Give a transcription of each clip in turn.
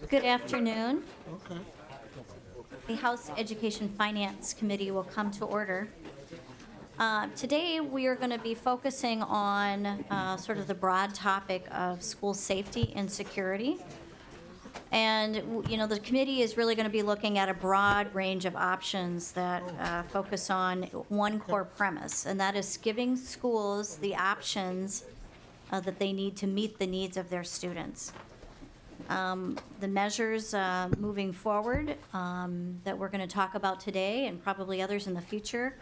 Good afternoon. The House Education Finance Committee will come to order. Today, we are going to be focusing on sort of the broad topic of school safety and security. And, the committee is really going to be looking at a broad range of options that focus on one core premise, and that is giving schools the options that they need to meet the needs of their students. The measures moving forward that we're going to talk about today, and probably others in the future,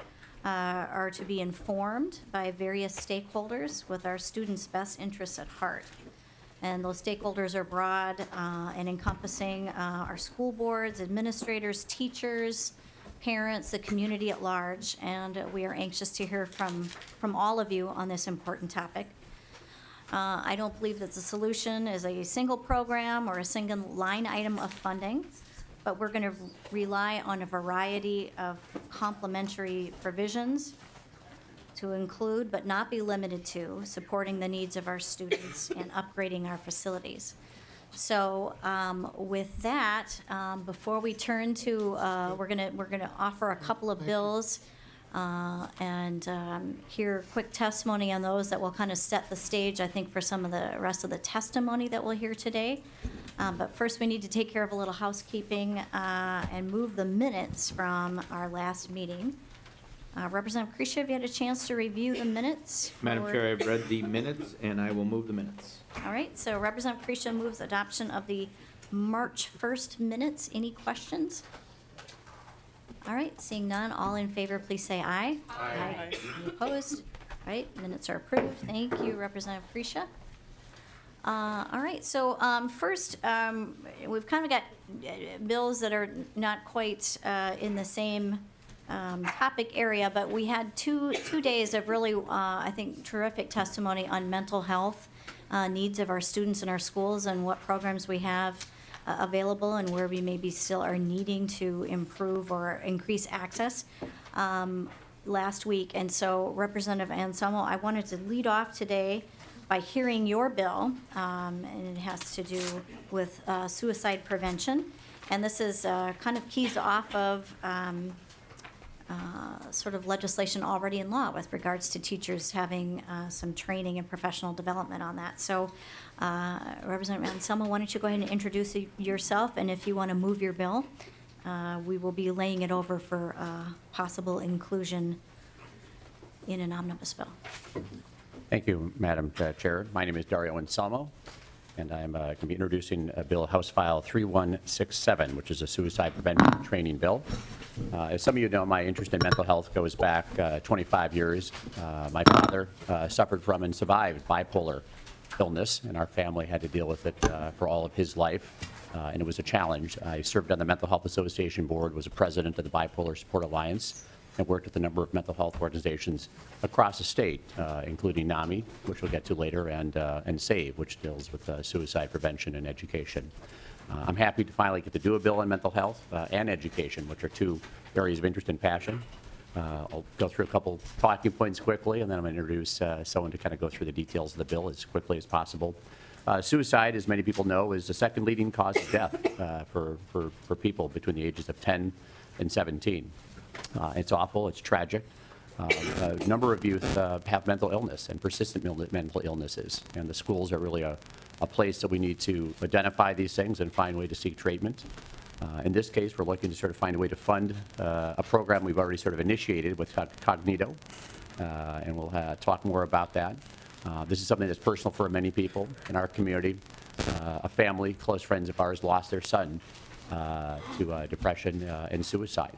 are to be informed by various stakeholders with our students' best interests at heart. And those stakeholders are broad and encompassing our school boards, administrators, teachers, parents, the community at large, and we are anxious to hear from all of you on this important topic. I don't believe that the solution is a single program or a single line item of funding, but we're going to rely on a variety of complementary provisions to include, but not be limited to, supporting the needs of our students and upgrading our facilities. So with that, before we turn to, we're gonna offer a couple of bills and hear quick testimony on those that will kind of set the stage, I think, for some of the rest of the testimony that we'll hear today. But first, we need to take care of a little housekeeping and move the minutes from our last meeting. Representative Krisha, have you had a chance to review the minutes? Madam Chair, I've read the minutes, and I will move the minutes. All right, so Representative Krisha moves adoption of the March 1st minutes. Any questions? All right, seeing none, all in favor, please say aye. Aye. Any opposed? All right, minutes are approved. Thank you, Representative Krisha. All right, so first, we've kind of got bills that are not quite in the same topic area, but we had two days of really, I think, terrific testimony on mental health needs of our students in our schools and what programs we have available and where we maybe still are needing to improve or increase access last week. And so, Representative Anselmo, I wanted to lead off today by hearing your bill, and it has to do with suicide prevention. And this is kind of keys off of sort of legislation already in law with regards to teachers having some training and professional development on that. So, Representative Anselmo, why don't you go ahead and introduce yourself, and if you want to move your bill, we will be laying it over for possible inclusion in an omnibus bill. Thank you, Madam Chair. My name is Dario Anselmo, and I'm going to be introducing Bill House File 3167, which is a suicide prevention training bill. As some of you know, my interest in mental health goes back 25 years. My father suffered from and survived bipolar illness, and our family had to deal with it for all of his life, and it was a challenge. I served on the Mental Health Association board, was a president of the Bipolar Support Alliance, and worked with a number of mental health organizations across the state, including NAMI, which we'll get to later, and SAVE, which deals with suicide prevention and education. I'm happy to finally get to do a bill on mental health and education, which are two areas of interest and passion. I'll go through a couple talking points quickly, and then I'm going to introduce someone to kind of go through the details of the bill as quickly as possible. Suicide, as many people know, is the second leading cause of death for people between the ages of 10 and 17. It's awful, it's tragic. A number of youth have mental illness and persistent mental illnesses, and the schools are really a place that we need to identify these things and find a way to seek treatment. In this case, we're looking to sort of find a way to fund a program we've already sort of initiated with Cognito, and we'll talk more about that. This is something that's personal for many people in our community. A family, close friends of ours, lost their son to depression and suicide.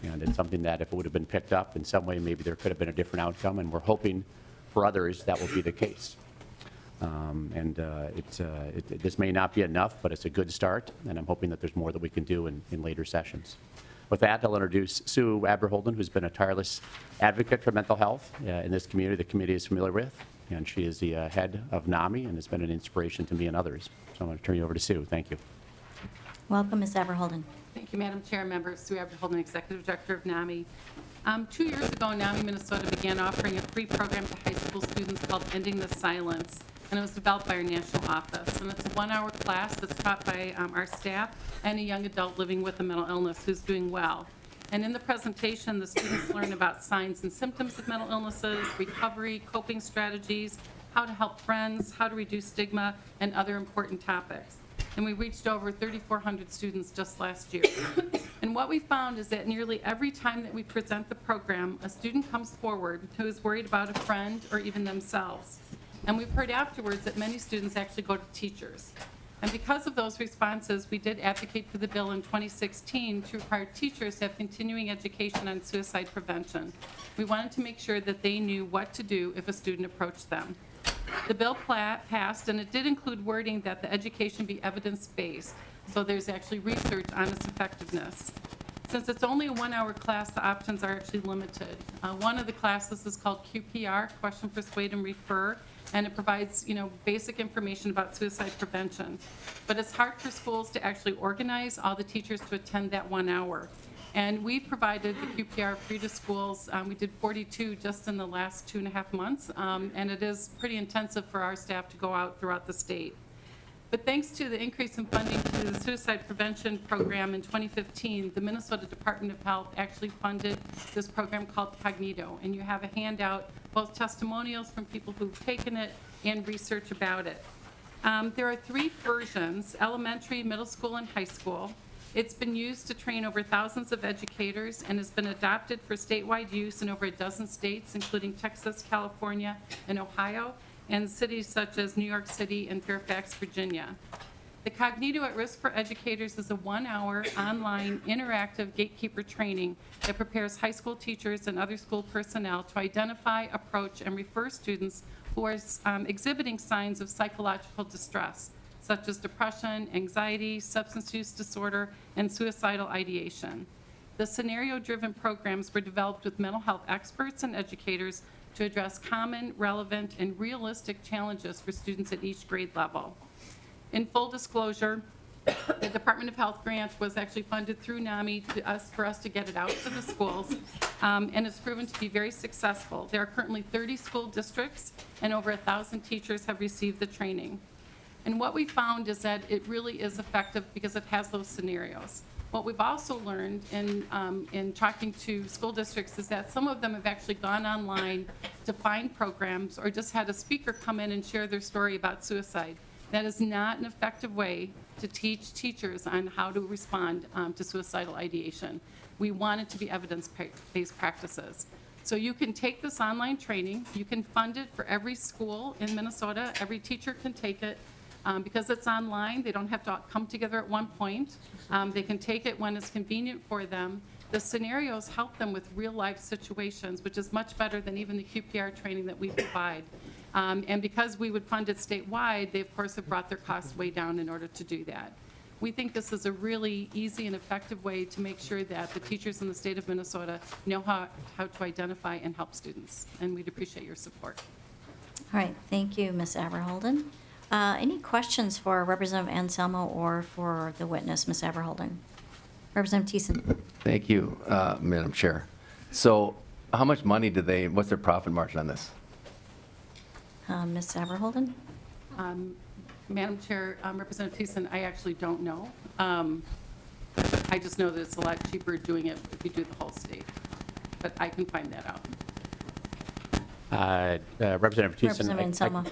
And it's something that if it would have been picked up in some way, maybe there could have been a different outcome, and we're hoping for others that will be the case. This may not be enough, but it's a good start, and I'm hoping that there's more that we can do in later sessions. With that, I'll introduce Sue Aberholden, who's been a tireless advocate for mental health in this community the committee is familiar with, and she is the head of NAMI and has been an inspiration to me and others. So I'm going to turn you over to Sue. Thank you. Welcome, Ms. Aberholden. Thank you, Madam Chair. Member Sue Aberholden, Executive Director of NAMI. 2 years ago, NAMI Minnesota began offering a free program to high school students called Ending the Silence. and it was developed by our national office. And it's a one-hour class that's taught by our staff and a young adult living with a mental illness who's doing well. And in the presentation, the students learn about signs and symptoms of mental illnesses, recovery, coping strategies, how to help friends, how to reduce stigma, and other important topics. And we reached over 3,400 students just last year. And what we found is that nearly every time that we present the program, a student comes forward who is worried about a friend or even themselves. And we've heard afterwards that many students actually go to teachers. And because of those responses, we did advocate for the bill in 2016 to require teachers to have continuing education on suicide prevention. We wanted to make sure that they knew what to do if a student approached them. The bill passed, and it did include wording that the education be evidence-based, so there's actually research on its effectiveness. Since it's only a one-hour class, the options are actually limited. One of the classes is called QPR, Question, Persuade, and Refer, and it provides, basic information about suicide prevention. But it's hard for schools to actually organize all the teachers to attend that 1 hour. And we've provided the QPR free to schools. We did 42 just in the last 2.5 months, and it is pretty intensive for our staff to go out throughout the state. But thanks to the increase in funding to the suicide prevention program in 2015, the Minnesota Department of Health actually funded this program called Cognito. And you have a handout, both testimonials from people who've taken it and research about it. There are 3 versions, elementary, middle school, and high school. It's been used to train over thousands of educators and has been adopted for statewide use in over a dozen states, including Texas, California, and Ohio, and cities such as New York City and Fairfax, Virginia. The Cognito at Risk for Educators is a 1-hour online interactive gatekeeper training that prepares high school teachers and other school personnel to identify, approach, and refer students who are exhibiting signs of psychological distress, such as depression, anxiety, substance use disorder, and suicidal ideation. The scenario-driven programs were developed with mental health experts and educators to address common, relevant, and realistic challenges for students at each grade level. In full disclosure, the Department of Health grant was actually funded through NAMI for us to get it out to the schools, and it's proven to be very successful. There are currently 30 school districts, and over 1,000 teachers have received the training. And what we found is that it really is effective because it has those scenarios. What we've also learned in talking to school districts is that some of them have actually gone online to find programs or just had a speaker come in and share their story about suicide. That is not an effective way to teach teachers on how to respond to suicidal ideation. We want it to be evidence-based practices. So you can take this online training. You can fund it for every school in Minnesota. Every teacher can take it. Because it's online, they don't have to come together at one point. They can take it when it's convenient for them. The scenarios help them with real-life situations, which is much better than even the QPR training that we provide. And because we would fund it statewide, they, of course, have brought their costs way down in order to do that. We think this is a really easy and effective way to make sure that the teachers in the state of Minnesota know how to identify and help students. And we'd appreciate your support. All right, thank you, Ms. Aberholden. Any questions for Representative Anselmo or for the witness, Ms. Aberholden? Representative Thiessen. Thank you, Madam Chair. So how much money what's their profit margin on this? Ms. Aberholden? Madam Chair, Representative Thiessen, I actually don't know. I just know that it's a lot cheaper doing it if you do the whole state, but I can find that out. Representative Thiessen. Representative Anselmo.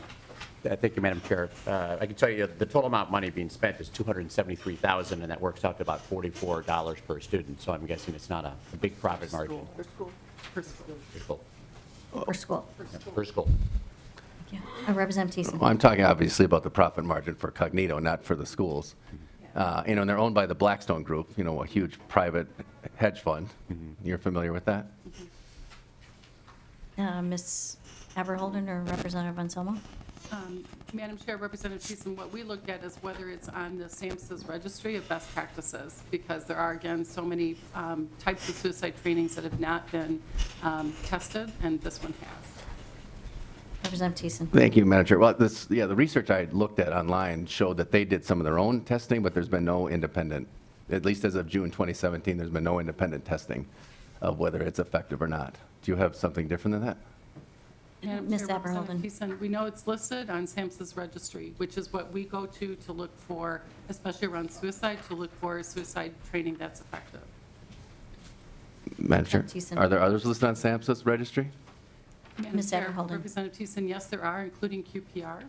Thank you, Madam Chair. I can tell you the total amount of money being spent is $273,000, and that works out to about $44 per student. So I'm guessing it's not a big profit margin. Per school. Per school. For school. Per school. Yeah. Representative Thiessen. Well, I'm talking obviously about the profit margin for Cognito, not for the schools. And they're owned by the Blackstone Group, a huge private hedge fund. You're familiar with that? Ms. Aberholden or Representative Anselmo? Madam Chair, Representative Thiessen, what we looked at is whether it's on the SAMHSA's registry of best practices, because there are, again, so many types of suicide trainings that have not been tested, and this one has. Representative Thiessen. Thank you, Madam Chair. Well, the research I looked at online showed that they did some of their own testing, but there's been no independent, at least as of June 2017, there's been no independent testing of whether it's effective or not. Do you have something different than that? Madam Ms. Chair, Representative Aberholden. Thiessen, we know it's listed on SAMHSA's registry, which is what we go to look for, especially around suicide, to look for suicide training that's effective. Madam Chair, Thiessen. are there others listed on SAMHSA's registry? Madam Ms. Chair, Aberholden. Representative Thiessen, yes, there are, including QPR,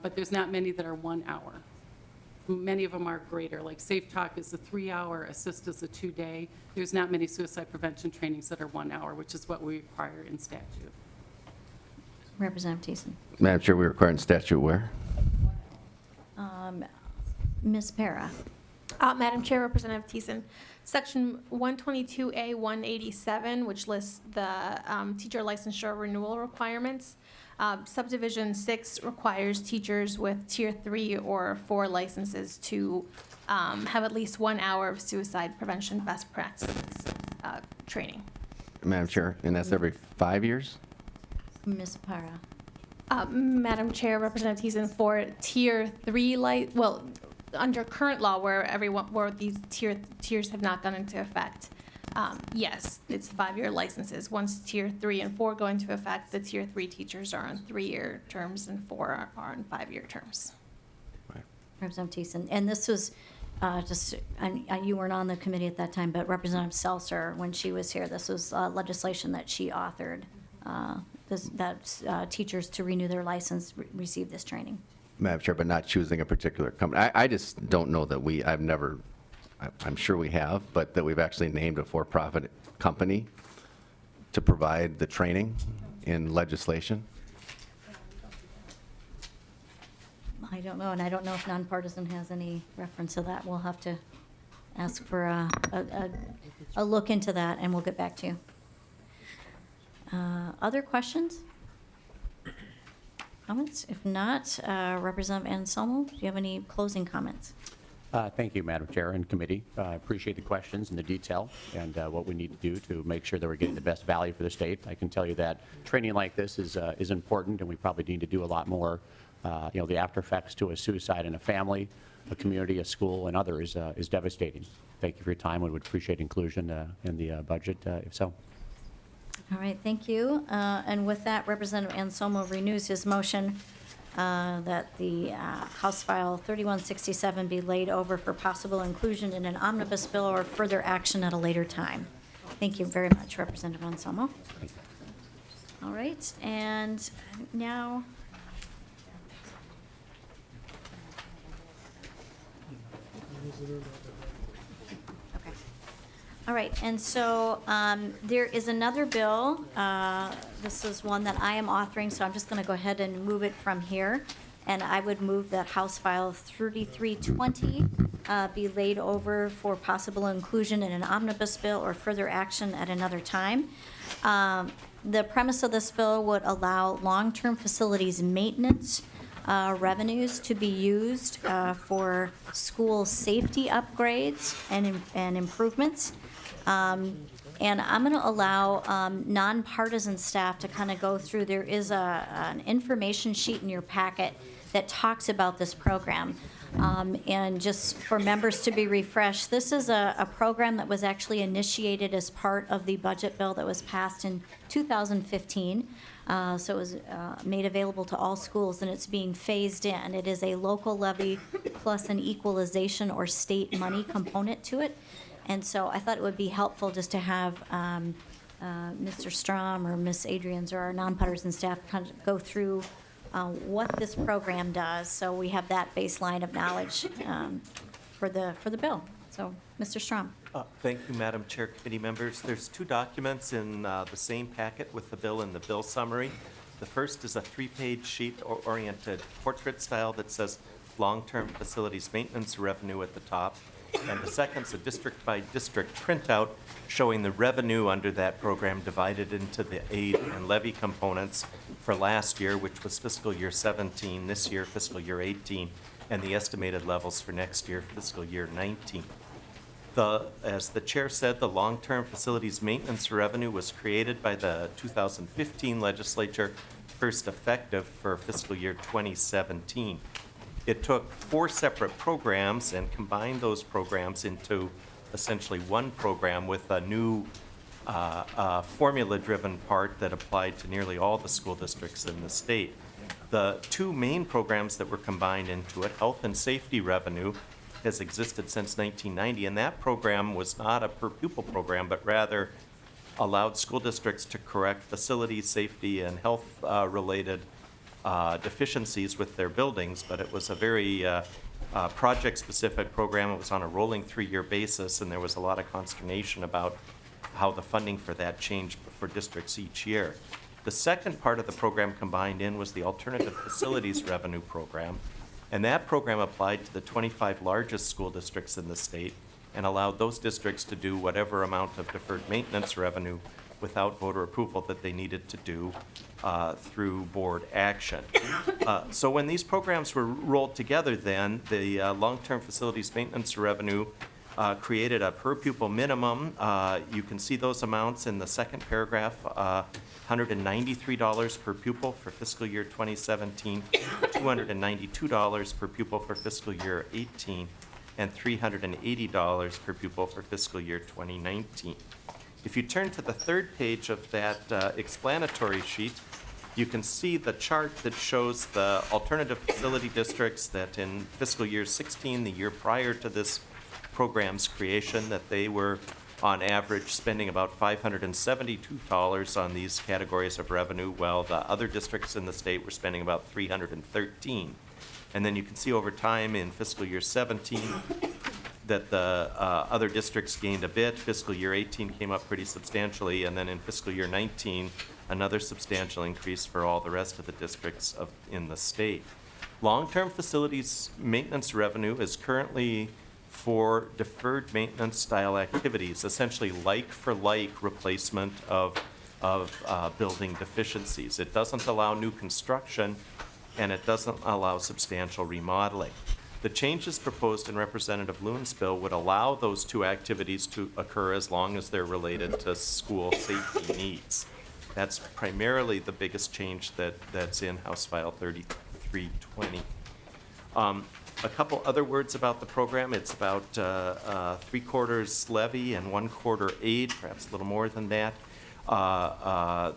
but there's not many that are 1 hour. Many of them are greater, like Safe Talk is a 3-hour, Assist is a 2-day. There's not many suicide prevention trainings that are 1 hour, which is what we require in statute. Representative Thiessen. Madam Chair, we require in statute where? Ms. Para. Madam Chair, Representative Thiessen, Section 122A 187, which lists the teacher licensure renewal requirements. Subdivision 6 requires teachers with Tier 3 or 4 licenses to have at least 1 hour of suicide prevention best practices training. Madam Chair, and that's every 5 years? Ms. Para. Madam Chair, Representative Thiessen, for Tier 3, under current law where these tiers have not gone into effect, yes, it's 5-year licenses. Once Tier 3 and 4 go into effect, the Tier 3 teachers are on 3-year terms and 4 are on 5-year terms. Representative Thiessen. And this was and you weren't on the committee at that time, but Representative Seltzer, when she was here, this was legislation that she authored, that teachers to renew their license receive this training. Madam Chair, but not choosing a particular company. I just don't know that I'm sure we have, but that we've actually named a for-profit company to provide the training in legislation. I don't know, and I don't know if nonpartisan has any reference to that. We'll have to ask for a look into that, and we'll get back to you. Other questions? Comments? If not, Representative Anselmo, do you have any closing comments? Thank you, Madam Chair and committee. I appreciate the questions and the detail and what we need to do to make sure that we're getting the best value for the state. I can tell you that training like this is important, and we probably need to do a lot more. The after effects to a suicide in a family, a community, a school, and others is devastating. Thank you for your time. We would appreciate inclusion in the budget, if so. All right, thank you. And with that, Representative Anselmo renews his motion that the House File 3167 be laid over for possible inclusion in an omnibus bill or further action at a later time. Thank you very much, Representative Anselmo. All right, and now, okay. All right, and so there is another bill. This is one that I am authoring, so I'm just going to go ahead and move it from here. And I would move that House File 3320 be laid over for possible inclusion in an omnibus bill or further action at another time. The premise of this bill would allow long-term facilities maintenance revenues to be used for school safety upgrades and improvements. And I'm going to allow nonpartisan staff to kind of go through. There is an information sheet in your packet that talks about this program. And just for members to be refreshed, this is a program that was actually initiated as part of the budget bill that was passed in 2015. So it was made available to all schools, and it's being phased in. It is a local levy plus an equalization or state money component to it. And so I thought it would be helpful just to have Mr. Strom or Ms. Adrians or our nonpartisan staff kind of go through what this program does, so we have that baseline of knowledge for the bill. So, Mr. Strom. Thank you, Madam Chair, committee members. There's 2 documents in the same packet with the bill and the bill summary. The first is a 3-page sheet oriented portrait style that says long-term facilities maintenance revenue at the top. And the second is a district-by-district printout showing the revenue under that program divided into the aid and levy components for last year, which was fiscal year 17, this year fiscal year 18, and the estimated levels for next year, fiscal year 19. As the chair said, the long-term facilities maintenance revenue was created by the 2015 legislature, first effective for fiscal year 2017. It took 4 separate programs and combined those programs into essentially one program with a new formula-driven part that applied to nearly all the school districts in the state. The two main programs that were combined into it, health and safety revenue, has existed since 1990, and that program was not a per-pupil program, but rather allowed school districts to correct facility safety and health-related deficiencies with their buildings, but it was a very project-specific program. It was on a rolling 3-year basis, and there was a lot of consternation about how the funding for that changed for districts each year. The second part of the program combined in was the Alternative Facilities Revenue Program, and that program applied to the 25 largest school districts in the state and allowed those districts to do whatever amount of deferred maintenance revenue without voter approval that they needed to do through board action. So when these programs were rolled together then, the long-term facilities maintenance revenue created a per pupil minimum. You can see those amounts in the second paragraph, $193 per pupil for fiscal year 2017, $292 per pupil for fiscal year 18, and $380 per pupil for fiscal year 2019. If you turn to the third page of that explanatory sheet, you can see the chart that shows the alternative facility districts that in fiscal year 16, the year prior to this program's creation, that they were on average spending about $572 on these categories of revenue, while the other districts in the state were spending about $313. And then you can see over time in fiscal year 17 that the other districts gained a bit. Fiscal year 18 came up pretty substantially, and then in fiscal year 19, another substantial increase for all the rest of the districts in the state. Long-term facilities maintenance revenue is currently for deferred maintenance style activities, essentially like-for-like replacement of building deficiencies. It doesn't allow new construction, and it doesn't allow substantial remodeling. The changes proposed in Representative Loon's bill would allow those two activities to occur as long as they're related to school safety needs. That's primarily the biggest change that's in House File 3320. A couple other words about the program. It's about 3/4 levy and 1/4 aid, perhaps a little more than that. On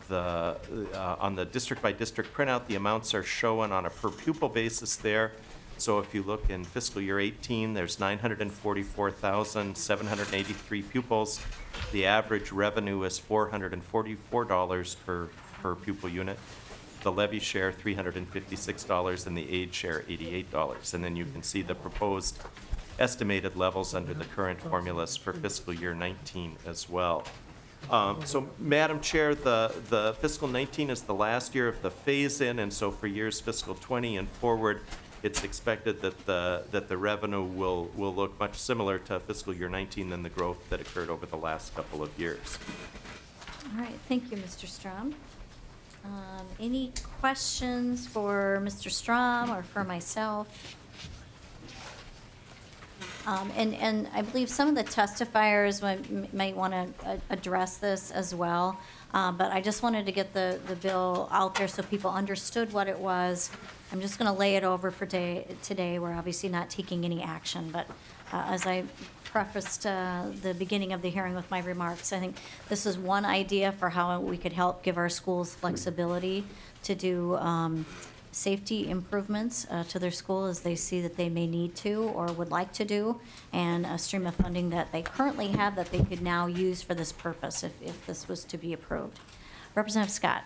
the district-by-district printout, the amounts are shown on a per-pupil basis there. So if you look in fiscal year 18, there's 944,783 pupils. The average revenue is $444 per pupil unit. The levy share, $356, and the aid share, $88. And then you can see the proposed estimated levels under the current formulas for fiscal year 19 as well. So, Madam Chair, the fiscal 19 is the last year of the phase-in, and so for years fiscal 20 and forward, it's expected that the revenue will look much similar to fiscal year 19 than the growth that occurred over the last couple of years. All right, thank you, Mr. Strom. Any questions for Mr. Strom or for myself? And I believe some of the testifiers might want to address this as well, but I just wanted to get the bill out there so people understood what it was. I'm just going to lay it over for today. We're obviously not taking any action, but as I prefaced the beginning of the hearing with my remarks, I think this is one idea for how we could help give our schools flexibility to do safety improvements to their school as they see that they may need to or would like to do, and a stream of funding that they currently have that they could now use for this purpose if this was to be approved. Representative Scott.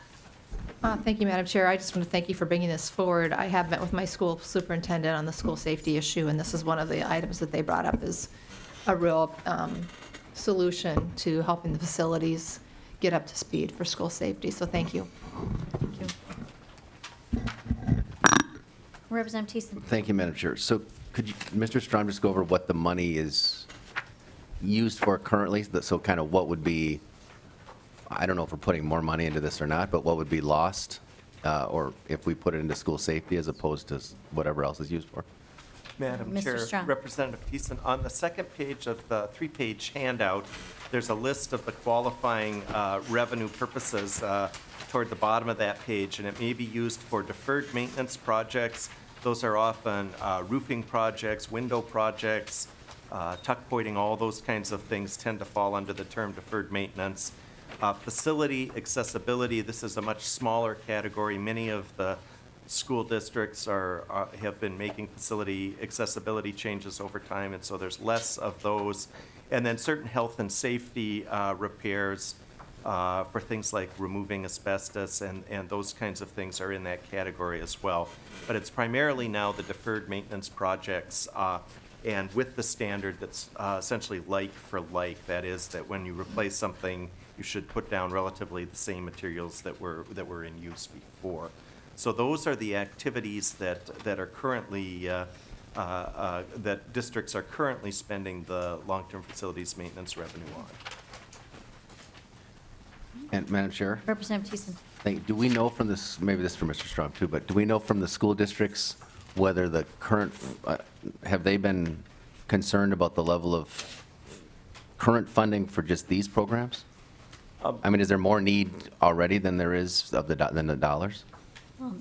Thank you, Madam Chair. I just want to thank you for bringing this forward. I have met with my school superintendent on the school safety issue, and this is one of the items that they brought up as a real solution to helping the facilities get up to speed for school safety. So thank you. Thank you. Representative Thiessen. Thank you, Madam Chair. So could you, Mr. Strom, just go over what the money is used for currently? So kind of what would be, I don't know if we're putting more money into this or not, but what would be lost, or if we put it into school safety as opposed to whatever else is used for? Madam Mr. Chair, Strong. Representative Thiessen, on the second page of the 3-page handout, there's a list of the qualifying revenue purposes toward the bottom of that page, and it may be used for deferred maintenance projects. Those are often roofing projects, window projects, tuck pointing, all those kinds of things tend to fall under the term deferred maintenance. Facility accessibility, this is a much smaller category. Many of the school districts have been making facility accessibility changes over time, and so there's less of those. And then certain health and safety repairs for things like removing asbestos and those kinds of things are in that category as well. But it's primarily now the deferred maintenance projects, and with the standard that's essentially like for like. That is, that when you replace something, you should put down relatively the same materials that were in use before. So those are the activities that are currently that districts are currently spending the long-term facilities maintenance revenue on. And Madam Chair, Representative Thiessen. do we know from this, maybe this is for Mr. Strong too, but do we know from the school districts whether the current, have they been concerned about the level of current funding for just these programs? I mean, is there more need already than there is than the dollars?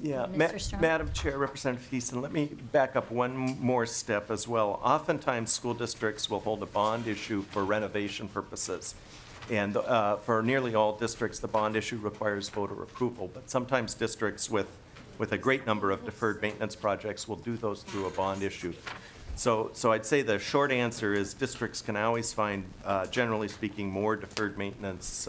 Yeah, Mr. Strong? Madam Chair, Representative Thiessen, let me back up one more step as well. Oftentimes, school districts will hold a bond issue for renovation purposes. And for nearly all districts, the bond issue requires voter approval. But sometimes districts with a great number of deferred maintenance projects will do those through a bond issue. So I'd say the short answer is districts can always find, generally speaking, more deferred maintenance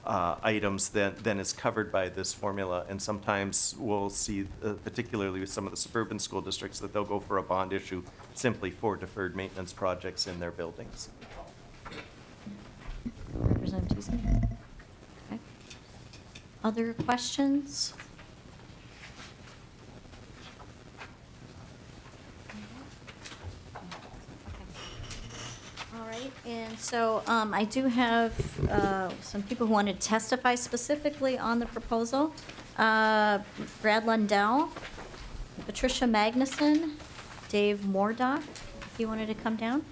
items than is covered by this formula. And sometimes we'll see, particularly with some of the suburban school districts, that they'll go for a bond issue simply for deferred maintenance projects in their buildings. Representative Thiessen. Okay. Other questions? All right, and so I do have some people who want to testify specifically on the proposal. Brad Lundell, Patricia Magnuson, Dave Mordock, if you wanted to come down.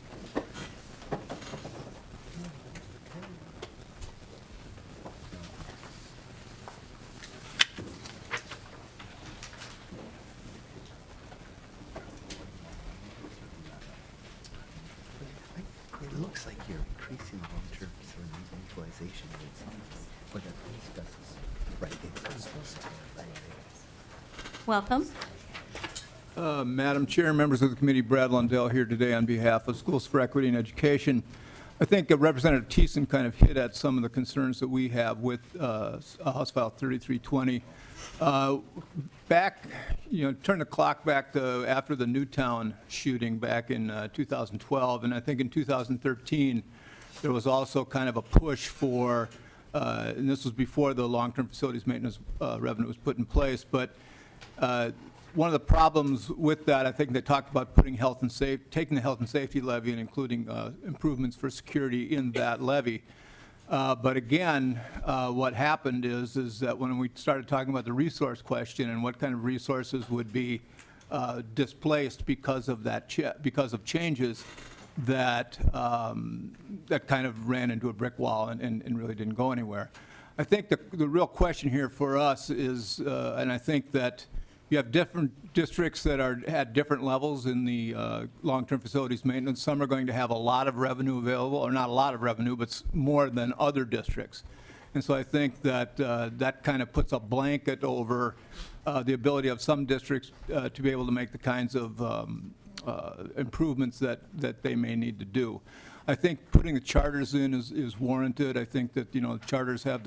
It looks like you're increasing the long-term facility utilization rates, but that discusses right there. Welcome. Madam Chair, members of the committee, Brad Lundell here today on behalf of Schools for Equity and Education. I think Representative Thiessen kind of hit at some of the concerns that we have with House File 3320. Back, turn the clock back to after the Newtown shooting back in 2012, and I think in 2013, there was also kind of a push for, and this was before the long-term facilities maintenance revenue was put in place, but one of the problems with that, I think they talked about taking the health and safety levy and including improvements for security in that levy. But again, what happened is that when we started talking about the resource question and what kind of resources would be displaced because of changes, that that kind of ran into a brick wall and really didn't go anywhere. I think the real question here for us is, and I think that you have different districts that are at different levels in the long-term facilities maintenance. Some are going to have a lot of revenue available, or not a lot of revenue, but more than other districts. And so I think that that kind of puts a blanket over the ability of some districts to be able to make the kinds of improvements that they may need to do. I think putting the charters in is warranted. I think that, charters have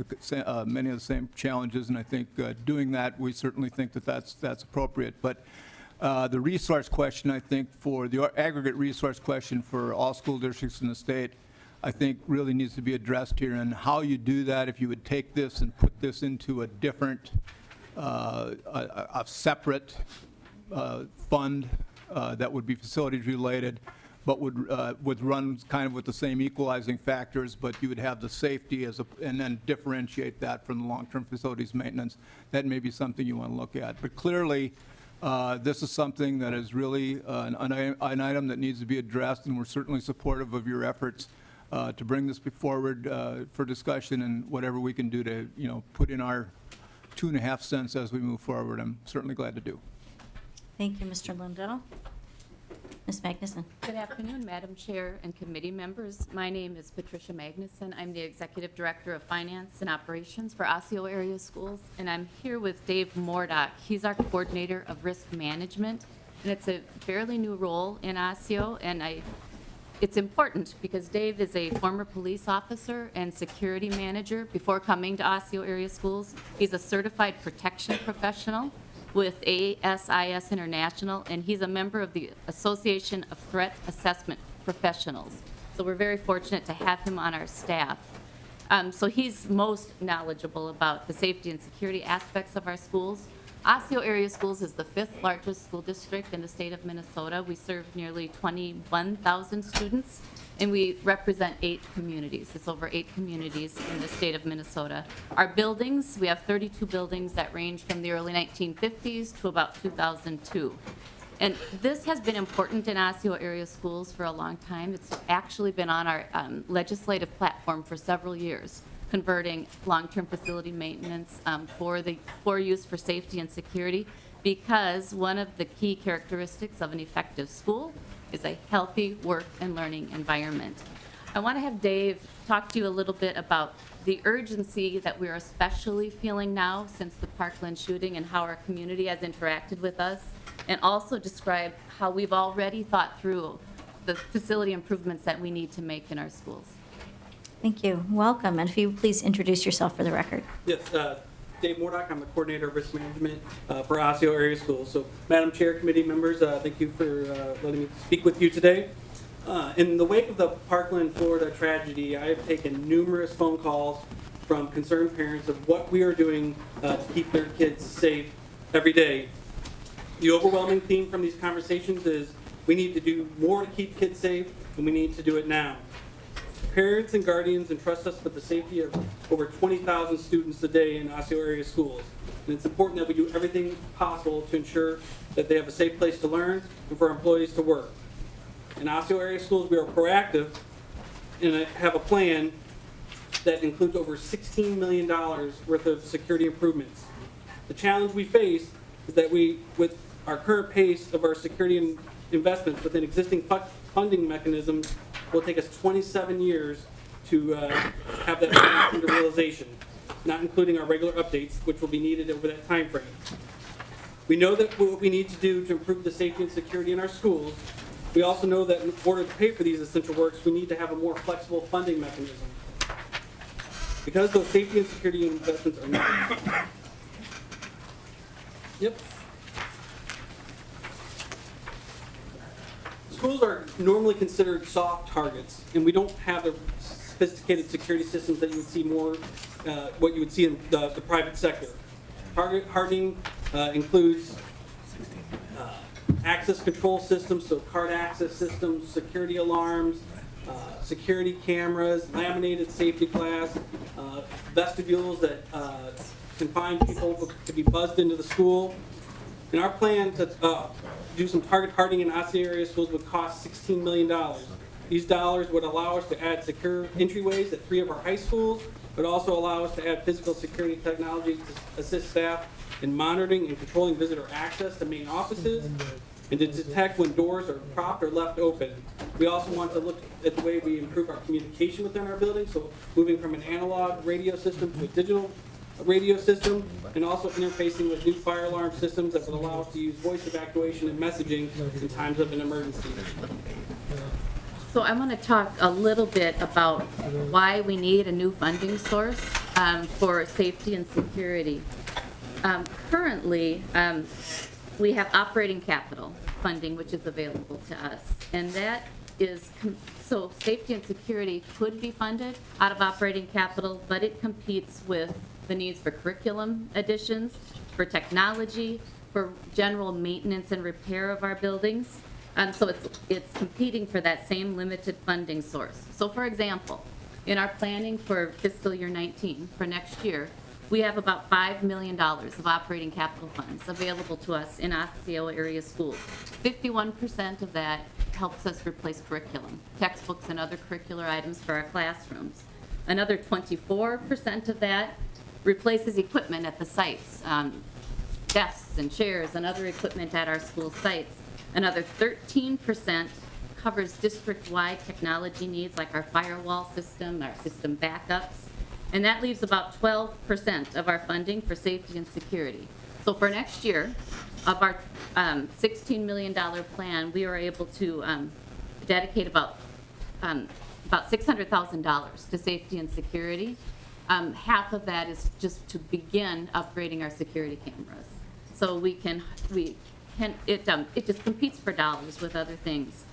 many of the same challenges, and I think doing that, we certainly think that that's appropriate. But the resource question, I think, for the aggregate resource question for all school districts in the state, I think really needs to be addressed here. And how you do that, if you would take this and put this into a different, a separate fund that would be facilities related, but would run kind of with the same equalizing factors, but you would have the safety and then differentiate that from the long-term facilities maintenance. That may be something you want to look at. But clearly, this is something that is really an item that needs to be addressed, and we're certainly supportive of your efforts to bring this forward for discussion, and whatever we can do to, put in our 2.5 cents as we move forward, I'm certainly glad to do. Thank you, Mr. Lundell. Ms. Magnuson. Good afternoon, Madam Chair and committee members. My name is Patricia Magnuson. I'm the Executive Director of Finance and Operations for Osseo Area Schools, and I'm here with Dave Mordock. He's our Coordinator of Risk Management, and it's a fairly new role in Osseo, and it's important because Dave is a former police officer and security manager before coming to Osseo Area Schools. He's a certified protection professional with ASIS International, and he's a member of the Association of Threat Assessment Professionals. So we're very fortunate to have him on our staff. So he's most knowledgeable about the safety and security aspects of our schools. Osseo Area Schools is the 5th largest school district in the state of Minnesota. We serve nearly 21,000 students, and we represent 8 communities. It's over 8 communities in the state of Minnesota. Our buildings, we have 32 buildings that range from the early 1950s to about 2002. And this has been important in Osseo Area Schools for a long time. It's actually been on our legislative platform for several years, converting long-term facility maintenance for use for safety and security, because one of the key characteristics of an effective school is a healthy work and learning environment. I want to have Dave talk to you a little bit about the urgency that we're especially feeling now since the Parkland shooting and how our community has interacted with us, and also describe how we've already thought through the facility improvements that we need to make in our schools. Thank you. Welcome. And if you please introduce yourself for the record. Yes, Dave Mordock. I'm the Coordinator of Risk Management for Osseo Area Schools. So, Madam Chair, committee members, thank you for letting me speak with you today. In the wake of the Parkland, Florida tragedy, I have taken numerous phone calls from concerned parents of what we are doing to keep their kids safe every day. The overwhelming theme from these conversations is we need to do more to keep kids safe, and we need to do it now. Parents and guardians entrust us with the safety of over 20,000 students a day in Osseo Area Schools. And it's important that we do everything possible to ensure that they have a safe place to learn and for our employees to work. In Osseo Area Schools, we are proactive and have a plan that includes over $16 million worth of security improvements. The challenge we face is that with our current pace of our security investments within existing funding mechanisms, will take us 27 years to have that come into realization, not including our regular updates, which will be needed over that time frame. We know that what we need to do to improve the safety and security in our schools. We also know that in order to pay for these essential works, we need to have a more flexible funding mechanism. Because those safety and security investments are not. Yep. Schools are normally considered soft targets, and we don't have the sophisticated security systems that you would see more, what you would see in the private sector. Target hardening includes access control systems, so card access systems, security alarms, security cameras, laminated safety glass, vestibules that confine people to be buzzed into the school. And our plan to do some target hardening in Osseo Area Schools would cost $16 million. These dollars would allow us to add secure entryways at 3 of our high schools, but also allow us to add physical security technology to assist staff in monitoring and controlling visitor access to main offices, and to detect when doors are propped or left open. We also want to look at the way we improve our communication within our building, so moving from an analog radio system to a digital radio system, and also interfacing with new fire alarm systems that would allow us to use voice evacuation and messaging in times of an emergency. So I want to talk a little bit about why we need a new funding source for safety and security. Currently, we have operating capital funding, which is available to us, and that is, so safety and security could be funded out of operating capital, but it competes with the needs for curriculum additions, for technology, for general maintenance and repair of our buildings. So it's competing for that same limited funding source. So for example, in our planning for fiscal year 19, for next year, we have about $5 million of operating capital funds available to us in Osseo Area Schools. 51% of that helps us replace curriculum, textbooks and other curricular items for our classrooms. Another 24% of that replaces equipment at the sites, desks and chairs and other equipment at our school sites. Another 13% covers district-wide technology needs like our firewall system, our system backups, and that leaves about 12% of our funding for safety and security. So for next year, of our $16 million plan, we were able to dedicate about $600,000 to safety and security. Half of that is just to begin upgrading our security cameras. So it just competes for dollars with other things.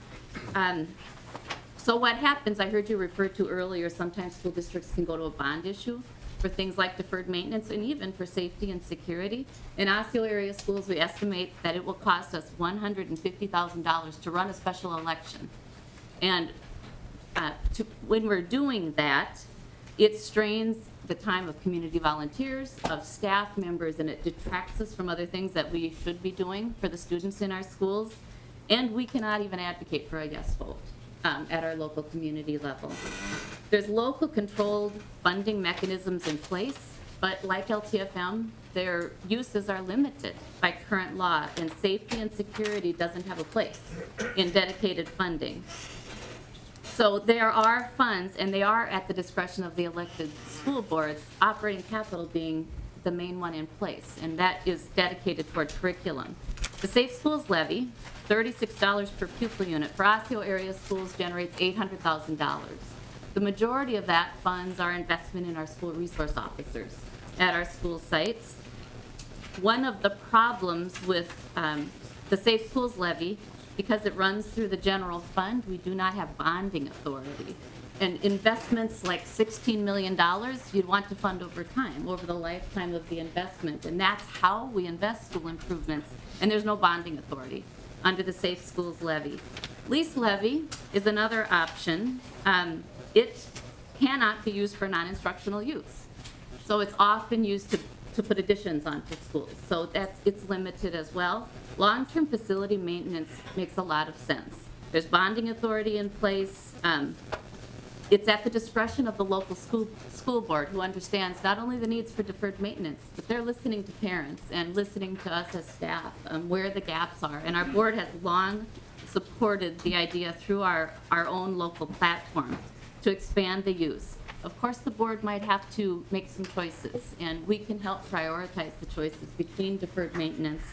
So what happens, I heard you refer to earlier, sometimes school districts can go to a bond issue for things like deferred maintenance and even for safety and security. In Osceola area schools, we estimate that it will cost us $150,000 to run a special election. And when we're doing that, it strains the time of community volunteers, of staff members, and it detracts us from other things that we should be doing for the students in our schools. And we cannot even advocate for a yes vote at our local community level. There's local controlled funding mechanisms in place, but like LTFM, their uses are limited by current law, and safety and security doesn't have a place in dedicated funding. So there are funds, and they are at the discretion of the elected school boards, operating capital being the main one in place, and that is dedicated toward curriculum. The Safe Schools Levy, $36 per pupil unit, for Osceola area schools generates $800,000. The majority of that funds our investment in our school resource officers at our school sites. One of the problems with the Safe Schools Levy, because it runs through the general fund, we do not have bonding authority. And investments like $16 million, you'd want to fund over time, over the lifetime of the investment. And that's how we invest school improvements. And there's no bonding authority under the Safe Schools Levy. Lease levy is another option. It cannot be used for non-instructional use. So it's often used to put additions onto schools. So it's limited as well. Long-term facility maintenance makes a lot of sense. There's bonding authority in place. It's at the discretion of the local school board, who understands not only the needs for deferred maintenance, but they're listening to parents and listening to us as staff, where the gaps are. And our board has long supported the idea through our own local platform to expand the use. Of course, the board might have to make some choices, and we can help prioritize the choices between deferred maintenance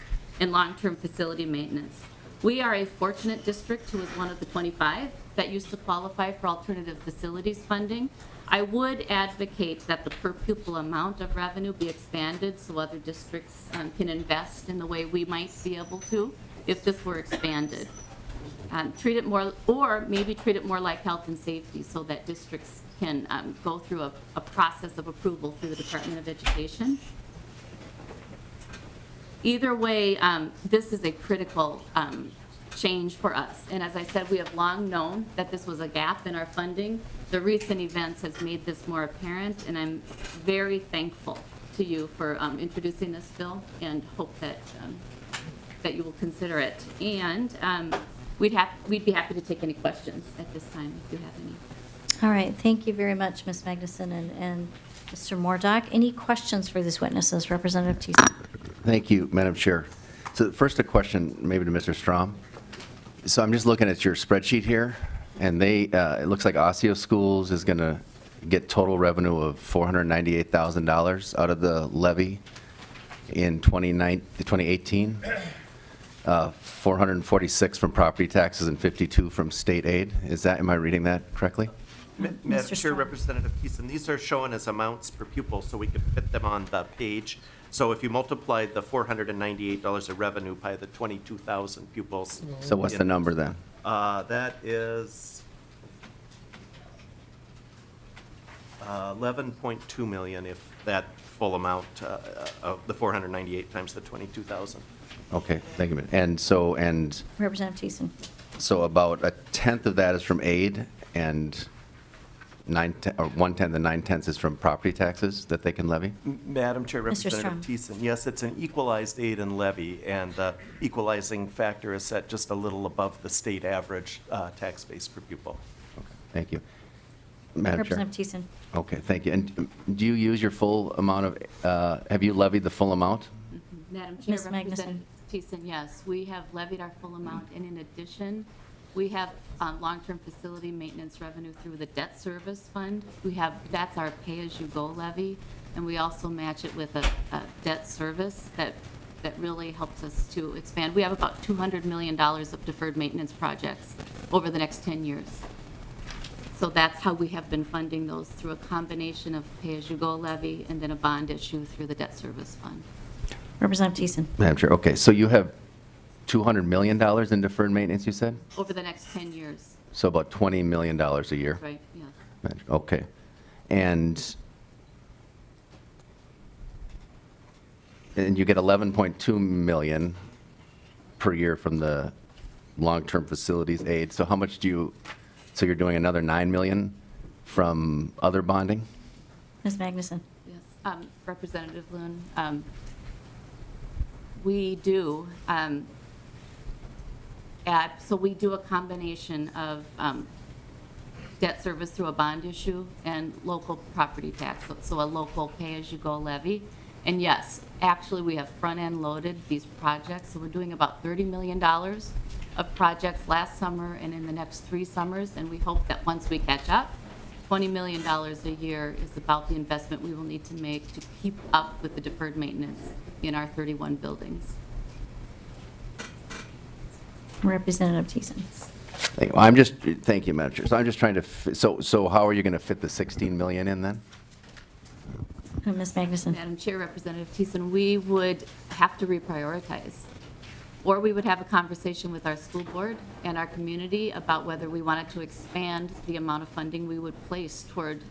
and long-term facility maintenance. We are a fortunate district who is one of the 25 that used to qualify for alternative facilities funding. I would advocate that the per pupil amount of revenue be expanded so other districts can invest in the way we might be able to if this were expanded. Treat it more, or maybe treat it more like health and safety, so that districts can go through a process of approval through the Department of Education. Either way, this is a critical change for us. And as I said, we have long known that this was a gap in our funding. The recent events has made this more apparent, and I'm very thankful to you for introducing this bill, and hope that you will consider it. And we'd be happy to take any questions at this time if you have any. All right, thank you very much, Ms. Magnuson and Mr. Mordock. Any questions for these witnesses? Representative Thiessen. Thank you, Madam Chair. So first, a question maybe to Mr. Strom. So I'm just looking at your spreadsheet here, and it looks like Osseo Schools is going to get total revenue of $498,000 out of the levy in 2018. 446 from property taxes and 52 from state aid. Am I reading that correctly? Madam Chair, Representative Thiessen, these are shown as amounts per pupil, so we could fit them on the page. So if you multiply the $498 of revenue by the 22,000 pupils. So what's the number then? That is 11.2 million, if that full amount of the 498 times the 22,000. Okay, thank you. And so, Representative Thiessen. so about a tenth of that is from aid, and 1/10 and 9/10 is from property taxes that they can levy? Madam Chair, Mr. Representative Thiessen, yes, it's an equalized aid and levy, and the equalizing factor is set just a little above the state average tax base per pupil. Okay, thank you. Madam Chair. Representative Thiessen. Okay, thank you. And do you use your full amount of, have you levied the full amount? Madam Chair, Ms. Magnuson. Thiessen, yes, we have levied our full amount, and in addition, we have long-term facility maintenance revenue through the debt service fund. That's our pay-as-you-go levy, and we also match it with a debt service that really helps us to expand. We have about $200 million of deferred maintenance projects over the next 10 years. So that's how we have been funding those, through a combination of pay-as-you-go levy and then a bond issue through the debt service fund. Representative Thiessen. Madam Chair, okay, so you have $200 million in deferred maintenance, you said? Over the next 10 years, So about $20 million a year? right, yeah. Okay. And you get 11.2 million per year from the long-term facilities aid. So how much so you're doing another 9 million from other bonding? Ms. Magnuson. Yes, Representative Loon, we do so we do a combination of debt service through a bond issue and local property tax, so a local pay-as-you-go levy. And yes, actually, we have front-end loaded these projects, so we're doing about $30 million of projects last summer and in the next 3 summers, and we hope that once we catch up, $20 million a year is about the investment we will need to make to keep up with the deferred maintenance in our 31 buildings. Representative Thiessen. Thank you, Madam Chair. So I'm just trying to, so how are you going to fit the 16 million in then? Ms. Magnuson. Madam Chair, Representative Thiessen, we would have to reprioritize. Or we would have a conversation with our school board and our community about whether we wanted to expand the amount of funding we would place toward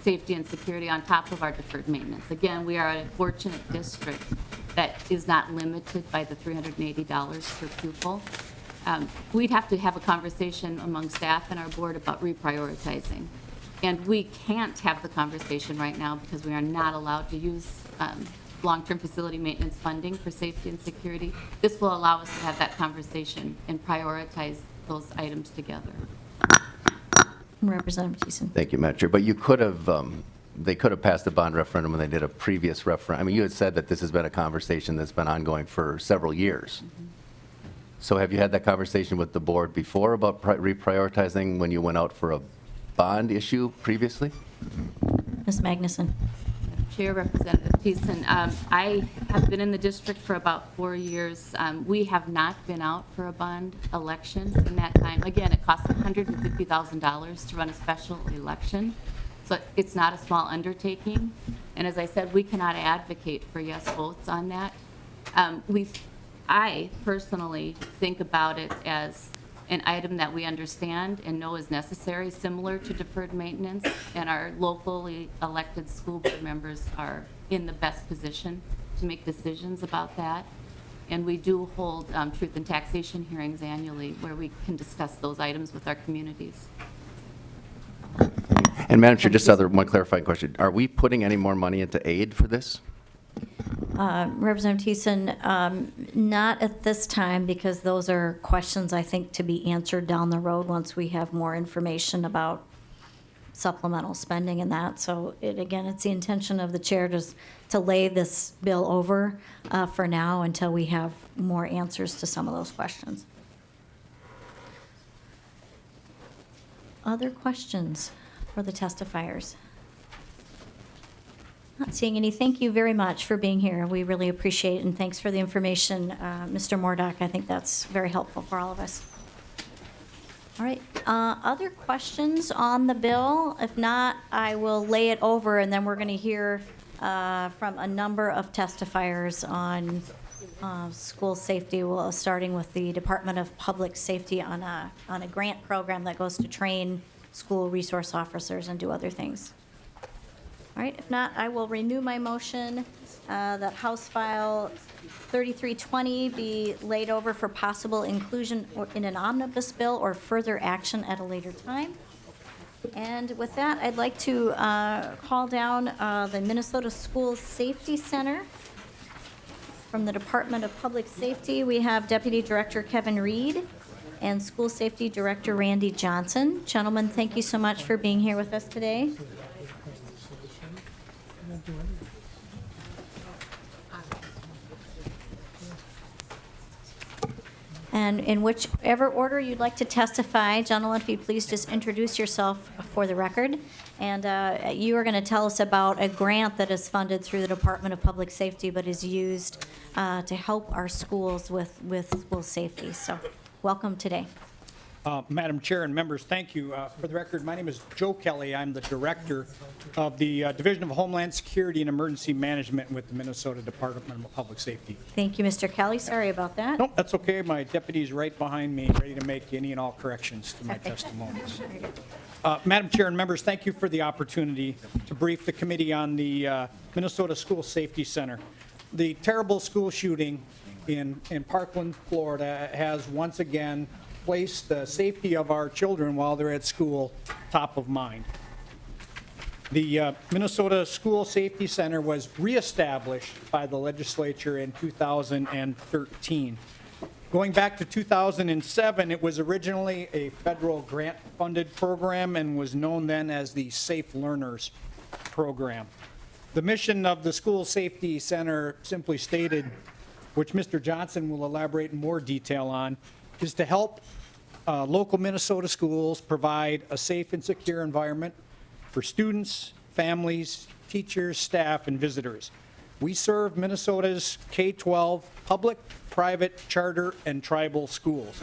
safety and security on top of our deferred maintenance. Again, we are a fortunate district that is not limited by the $380 per pupil. We'd have to have a conversation among staff and our board about reprioritizing. And we can't have the conversation right now because we are not allowed to use long-term facility maintenance funding for safety and security. This will allow us to have that conversation and prioritize those items together. Representative Thiessen. Thank you, Madam Chair. But you could have, they could have passed a bond referendum when they did a previous referendum. I mean, you had said that this has been a conversation that's been ongoing for several years. So have you had that conversation with the board before about reprioritizing when you went out for a bond issue previously? Ms. Magnuson. Chair, Representative Thiessen, I have been in the district for about 4 years. We have not been out for a bond election in that time. Again, it costs $150,000 to run a special election, so it's not a small undertaking. And as I said, we cannot advocate for yes votes on that. I personally think about it as an item that we understand and know is necessary, similar to deferred maintenance, and our locally elected school board members are in the best position to make decisions about that. And we do hold truth and taxation hearings annually where we can discuss those items with our communities. And Madam Chair, just one clarifying question. Are we putting any more money into aid for this? Representative Thiessen, not at this time, because those are questions, I think, to be answered down the road once we have more information about supplemental spending and that. So again, it's the intention of the chair to lay this bill over for now until we have more answers to some of those questions. Other questions for the testifiers? Not seeing any. Thank you very much for being here. We really appreciate it, and thanks for the information, Mr. Mordock. I think that's very helpful for all of us. All right, other questions on the bill? If not, I will lay it over, and then we're going to hear from a number of testifiers on school safety, starting with the Department of Public Safety on a grant program that goes to train school resource officers and do other things. All right, if not, I will renew my motion that House File 3320 be laid over for possible inclusion in an omnibus bill or further action at a later time. And with that, I'd like to call down the Minnesota School Safety Center. From the Department of Public Safety, we have Deputy Director Kevin Reed and School Safety Director Randy Johnson. Gentlemen, thank you so much for being here with us today. And in whichever order you'd like to testify, gentlemen, if you please just introduce yourself for the record. And you are going to tell us about a grant that is funded through the Department of Public Safety, but is used to help our schools with school safety. So welcome today. Madam Chair and members, thank you. For the record, my name is Joe Kelly. I'm the Director of the Division of Homeland Security and Emergency Management with the Minnesota Department of Public Safety. Thank you, Mr. Kelly. Sorry about that. Nope, that's okay. My deputy's right behind me, ready to make any and all corrections to my testimonies. Madam Chair and members, thank you for the opportunity to brief the committee on the Minnesota School Safety Center. The terrible school shooting in Parkland, Florida has once again placed the safety of our children while they're at school top of mind. The Minnesota School Safety Center was reestablished by the legislature in 2013. Going back to 2007, it was originally a federal grant-funded program and was known then as the Safe Learners Program. The mission of the School Safety Center, simply stated, which Mr. Johnson will elaborate in more detail on, is to help local Minnesota schools provide a safe and secure environment for students, families, teachers, staff, and visitors. We serve Minnesota's K-12 public, private, charter, and tribal schools,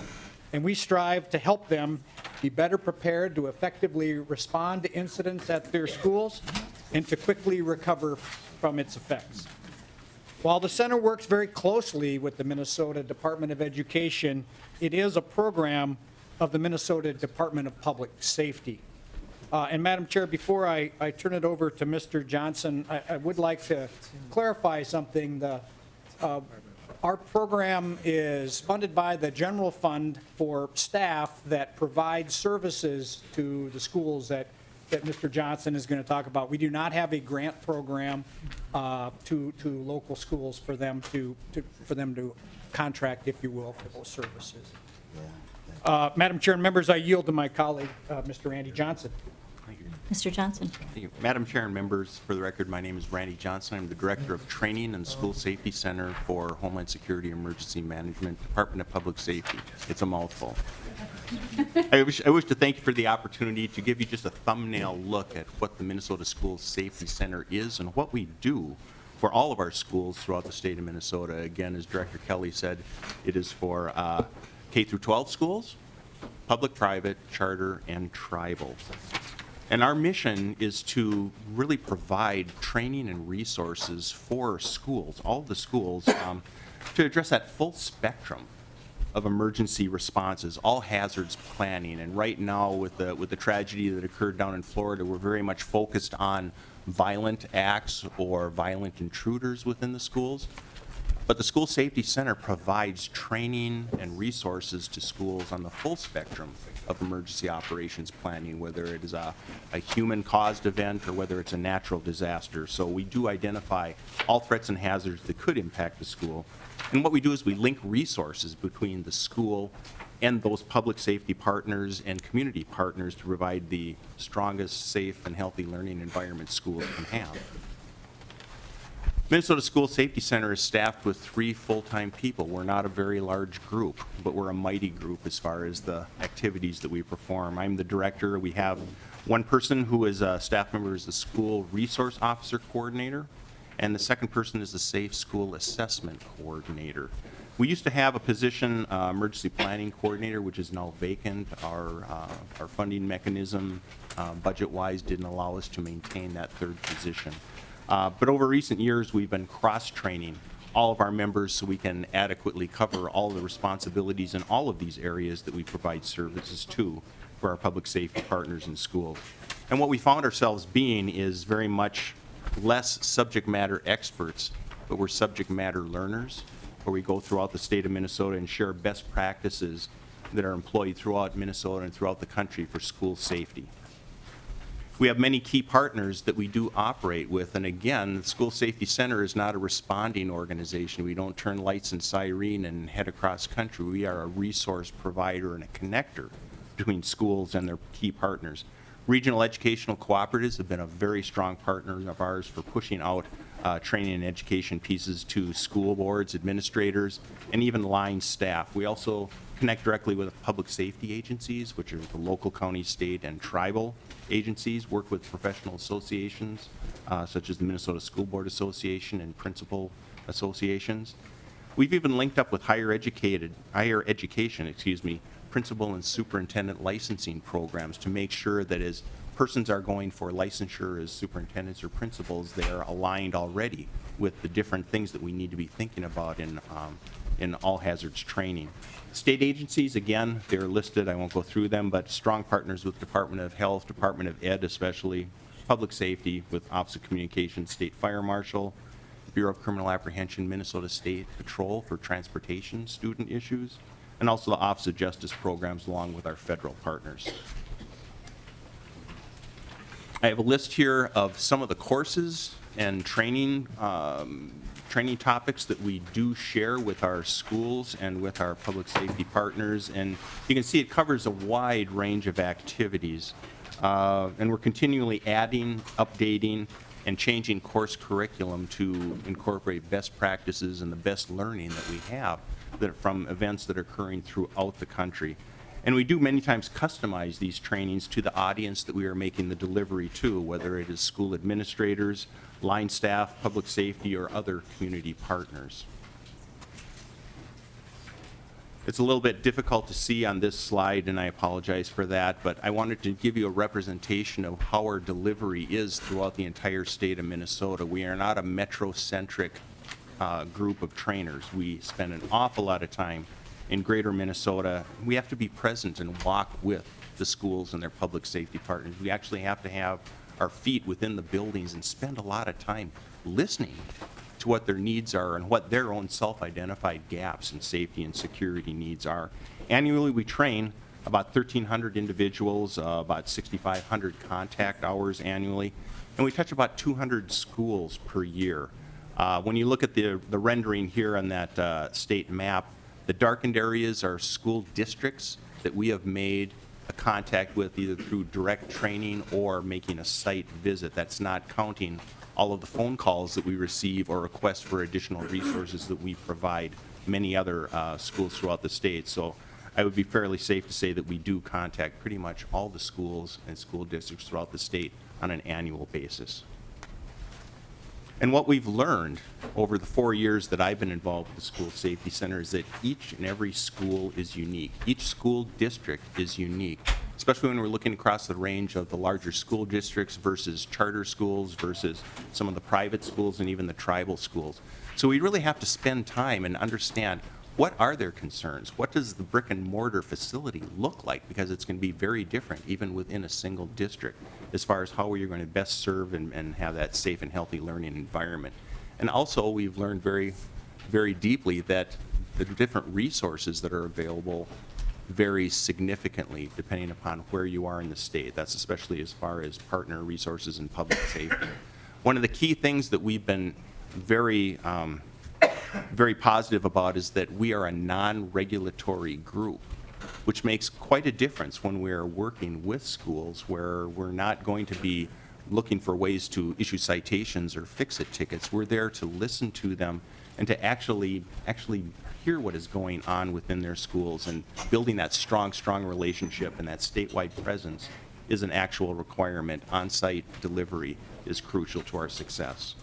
and we strive to help them be better prepared to effectively respond to incidents at their schools and to quickly recover from its effects. While the center works very closely with the Minnesota Department of Education, it is a program of the Minnesota Department of Public Safety. And Madam Chair, before I turn it over to Mr. Johnson, I would like to clarify something. Our program is funded by the general fund for staff that provide services to the schools that Mr. Johnson is going to talk about. We do not have a grant program to local schools for them to contract, if you will, for those services. Madam Chair and members, I yield to my colleague, Mr. Randy Johnson. Mr. Johnson. Thank you. Madam Chair and members, for the record, my name is Randy Johnson. I'm the Director of Training and School Safety Center for Homeland Security and Emergency Management, Department of Public Safety. It's a mouthful. I wish to thank you for the opportunity to give you just a thumbnail look at what the Minnesota School Safety Center is and what we do for all of our schools throughout the state of Minnesota. Again, as Director Kelly said, it is for K through 12 schools, public, private, charter, and tribal. And our mission is to really provide training and resources for schools, all of the schools, to address that full spectrum of emergency responses, all hazards planning. And right now, with the tragedy that occurred down in Florida, we're very much focused on violent acts or violent intruders within the schools. But the School Safety Center provides training and resources to schools on the full spectrum of emergency operations planning, whether it is a human-caused event or whether it's a natural disaster. So we do identify all threats and hazards that could impact the school. And what we do is we link resources between the school and those public safety partners and community partners to provide the strongest, safe, and healthy learning environment schools can have. Minnesota School Safety Center is staffed with 3 full-time people. We're not a very large group, but we're a mighty group as far as the activities that we perform. I'm the director. We have one person who is a staff member is the School Resource Officer Coordinator, and the second person is the Safe School Assessment Coordinator. We used to have a position, Emergency Planning Coordinator, which is now vacant. Our funding mechanism, budget-wise, didn't allow us to maintain that third position. But over recent years, we've been cross-training all of our members so we can adequately cover all the responsibilities in all of these areas that we provide services to for our public safety partners in schools. And what we found ourselves being is very much less subject matter experts, but we're subject matter learners, where we go throughout the state of Minnesota and share best practices that are employed throughout Minnesota and throughout the country for school safety. We have many key partners that we do operate with, and again, the School Safety Center is not a responding organization. We don't turn lights and siren and head across country. We are a resource provider and a connector between schools and their key partners. Regional educational cooperatives have been a very strong partner of ours for pushing out training and education pieces to school boards, administrators, and even line staff. We also connect directly with public safety agencies, which are the local, county, state, and tribal agencies, work with professional associations, such as the Minnesota School Board Association and principal associations. We've even linked up with higher education, principal and superintendent licensing programs to make sure that as persons are going for licensure as superintendents or principals, they are aligned already with the different things that we need to be thinking about in all hazards training. State agencies, again, they're listed, I won't go through them, but strong partners with Department of Health, Department of Ed especially, Public Safety with Office of Communications, State Fire Marshal, Bureau of Criminal Apprehension, Minnesota State Patrol for transportation student issues, and also the Office of Justice programs along with our federal partners. I have a list here of some of the courses and training topics that we do share with our schools and with our public safety partners, and you can see it covers a wide range of activities, and we're continually adding, updating, and changing course curriculum to incorporate best practices and the best learning that we have from events that are occurring throughout the country. And we do many times customize these trainings to the audience that we are making the delivery to, whether it is school administrators, line staff, public safety, or other community partners. It's a little bit difficult to see on this slide, and I apologize for that, but I wanted to give you a representation of how our delivery is throughout the entire state of Minnesota. We are not a metro-centric group of trainers. We spend an awful lot of time in greater Minnesota. We have to be present and walk with the schools and their public safety partners. We actually have to have our feet within the buildings and spend a lot of time listening to what their needs are and what their own self-identified gaps in safety and security needs are. Annually, we train about 1,300 individuals, about 6,500 contact hours annually, and we touch about 200 schools per year. When you look at the rendering here on that state map, the darkened areas are school districts that we have made a contact with either through direct training or making a site visit. That's not counting all of the phone calls that we receive or requests for additional resources that we provide many other schools throughout the state. So I would be fairly safe to say that we do contact pretty much all the schools and school districts throughout the state on an annual basis. And what we've learned over the 4 years that I've been involved with the School Safety Center is that each and every school is unique. Each school district is unique, especially when we're looking across the range of the larger school districts versus charter schools versus some of the private schools and even the tribal schools. So we really have to spend time and understand what are their concerns? What does the brick and mortar facility look like? Because it's going to be very different even within a single district as far as how you're going to best serve and have that safe and healthy learning environment. And also we've learned very, very deeply that the different resources that are available vary significantly depending upon where you are in the state. That's especially as far as partner resources and public safety. One of the key things that we've been very positive about is that we are a non-regulatory group, which makes quite a difference when we're working with schools where we're not going to be looking for ways to issue citations or fix-it tickets. We're there to listen to them and to actually hear what is going on within their schools, and building that strong relationship and that statewide presence is an actual requirement. On-site delivery is crucial to our success.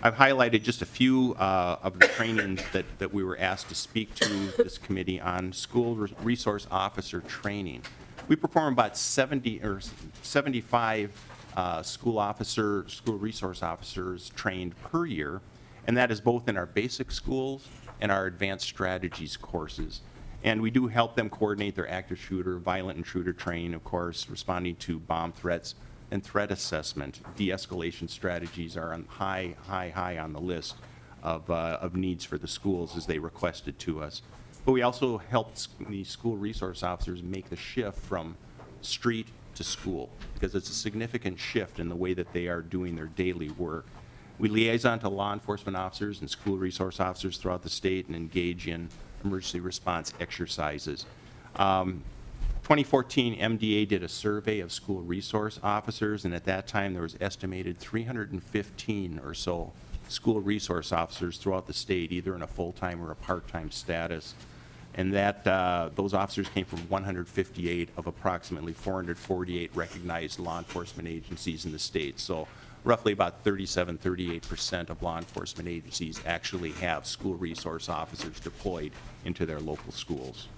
I've highlighted just a few of the trainings that we were asked to speak to this committee on school resource officer training. We perform about 70 or 75 school resource officers trained per year, and that is both in our basic schools and our advanced strategies courses. And we do help them coordinate their active shooter, violent intruder training, of course, responding to bomb threats, and threat assessment. De-escalation strategies are on high on the list of needs for the schools as they requested to us. But we also helped these school resource officers make the shift from street to school, because it's a significant shift in the way that they are doing their daily work. We liaison to law enforcement officers and school resource officers throughout the state and engage in emergency response exercises. 2014, MDA did a survey of school resource officers, and at that time, there was estimated 315 or so school resource officers throughout the state, either in a full-time or a part-time status. And that those officers came from 158 of approximately 448 recognized law enforcement agencies in the state. So roughly about 38% of law enforcement agencies actually have school resource officers deployed into their local schools.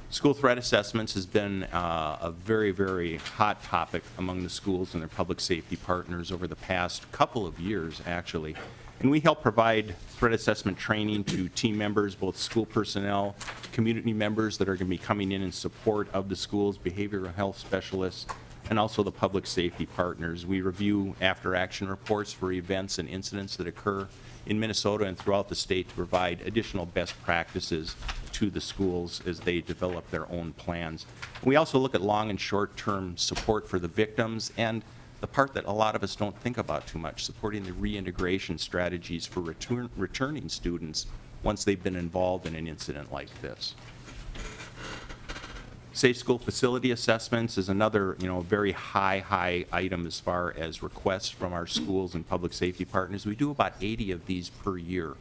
School threat assessments has been a very, very hot topic among the schools and their public safety partners over the past couple of years, actually. And we help provide threat assessment training to team members, both school personnel, community members that are going to be coming in support of the schools, behavioral health specialists, and also the public safety partners. We review after-action reports for events and incidents that occur in Minnesota and throughout the state to provide additional best practices to the schools as they develop their own plans. We also look at long and short-term support for the victims and the part that a lot of us don't think about too much, supporting the reintegration strategies for returning students once they've been involved in an incident like this. Safe school facility assessments is another, very high item as far as requests from our schools and public safety partners. We do about 80 of these per year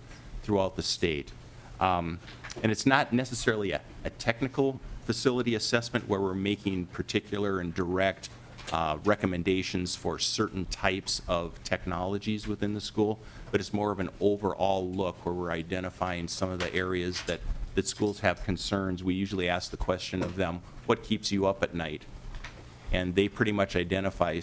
throughout the state. And it's not necessarily a technical facility assessment where we're making particular and direct recommendations for certain types of technologies within the school, but it's more of an overall look where we're identifying some of the areas that schools have concerns. We usually ask the question of them, what keeps you up at night? And they pretty much identify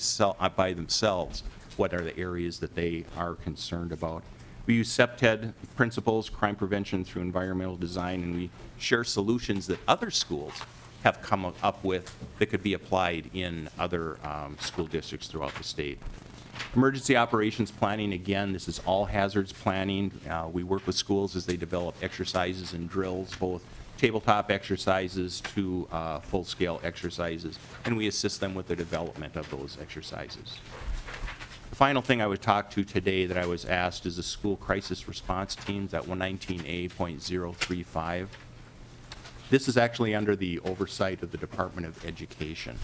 by themselves what are the areas that they are concerned about. We use CPTED principles, crime prevention through environmental design, and we share solutions that other schools have come up with that could be applied in other school districts throughout the state. Emergency operations planning, again, this is all hazards planning. We work with schools as they develop exercises and drills, both tabletop exercises to full-scale exercises, and we assist them with the development of those exercises. The final thing I would talk to today that I was asked is the school crisis response teams at 119A.035. This is actually under the oversight of the Department of Education.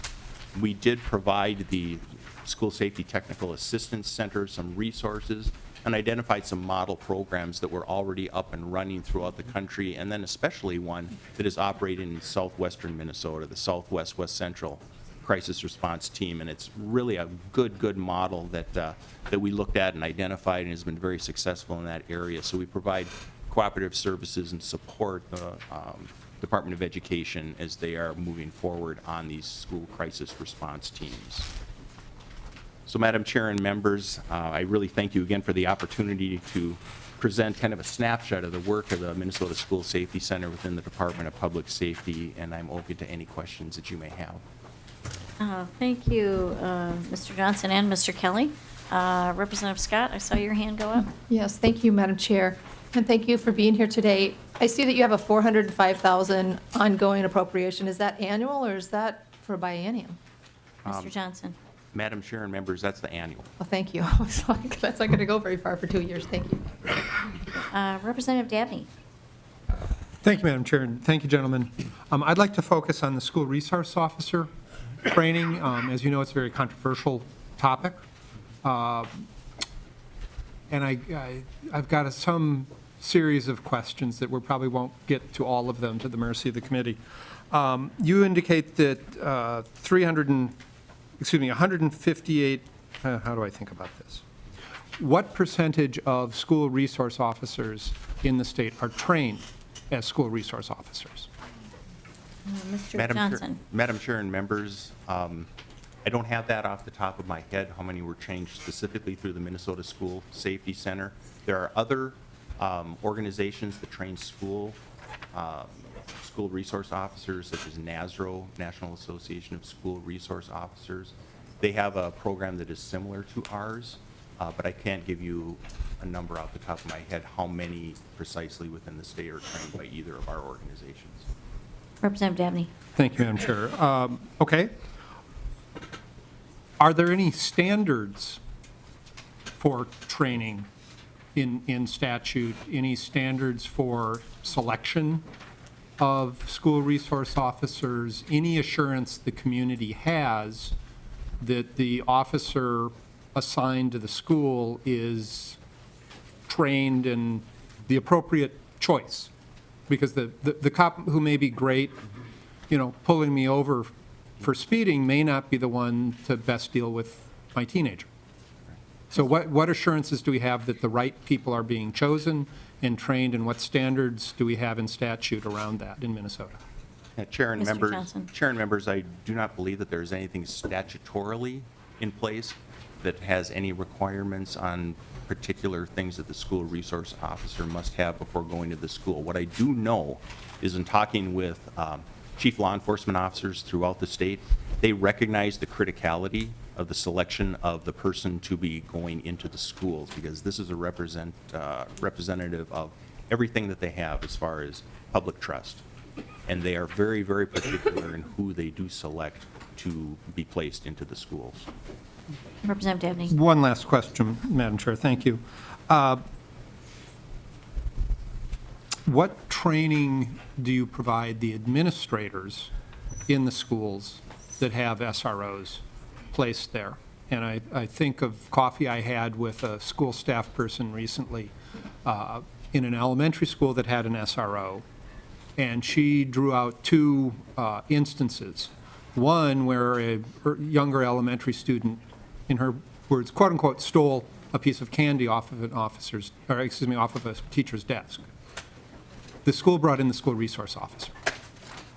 We did provide the School Safety Technical Assistance Center some resources and identified some model programs that were already up and running throughout the country, and then especially one that is operating in southwestern Minnesota, the Southwest West Central Crisis Response Team, and it's really a good model that we looked at and identified and has been very successful in that area. So we provide cooperative services and support the Department of Education as they are moving forward on these school crisis response teams. So Madam Chair and members, I really thank you again for the opportunity to present kind of a snapshot of the work of the Minnesota School Safety Center within the Department of Public Safety, and I'm open to any questions that you may have. Thank you, Mr. Johnson and Mr. Kelly. Representative Scott, I saw your hand go up. Yes, thank you, Madam Chair, and thank you for being here today. I see that you have a $405,000 ongoing appropriation. Is that annual or is that for biennium? Mr. Johnson. Madam Chair and members, that's the annual. Well, thank you. I was like, that's not going to go very far for 2 years. Thank you. Representative Dabney. Thank you, Madam Chair, and thank you, gentlemen. I'd like to focus on the school resource officer training. As you know, it's a very controversial topic. And I've got some series of questions that we probably won't get to all of them, to the mercy of the committee. You indicate that 158, how do I think about this? What percentage of school resource officers in the state are trained as school resource officers? Mr. Johnson. Madam Chair and members, I don't have that off the top of my head, how many were trained specifically through the Minnesota School Safety Center. There are other organizations that train school resource officers, such as NASRO, National Association of School Resource Officers. They have a program that is similar to ours, but I can't give you a number off the top of my head how many precisely within the state are trained by either of our organizations. Representative Dabney. Thank you, Madam Chair. Okay. Are there any standards for training in statute? Any standards for selection of school resource officers any assurance the community has that the officer assigned to the school is trained in the appropriate choice? Because the cop who may be great, pulling me over for speeding may not be the one to best deal with my teenager. So what assurances do we have that the right people are being chosen and trained, and what standards do we have in statute around that in Minnesota? Chair and Mr. members, Johnson. Chair and members, I do not believe that there's anything statutorily in place that has any requirements on particular things that the school resource officer must have before going to the school. What I do know is in talking with chief law enforcement officers throughout the state, they recognize the criticality of the selection of the person to be going into the schools, because this is a representative of everything that they have as far as public trust. And they are very, very particular in who they do select to be placed into the schools. Representative Dabney. One last question, Madam Chair, thank you. What training do you provide the administrators in the schools that have SROs placed there? And I think of coffee I had with a school staff person recently in an elementary school that had an SRO, and she drew out two instances. One where a younger elementary student, in her words, quote unquote, stole a piece of candy off of off of a teacher's desk. The school brought in the school resource officer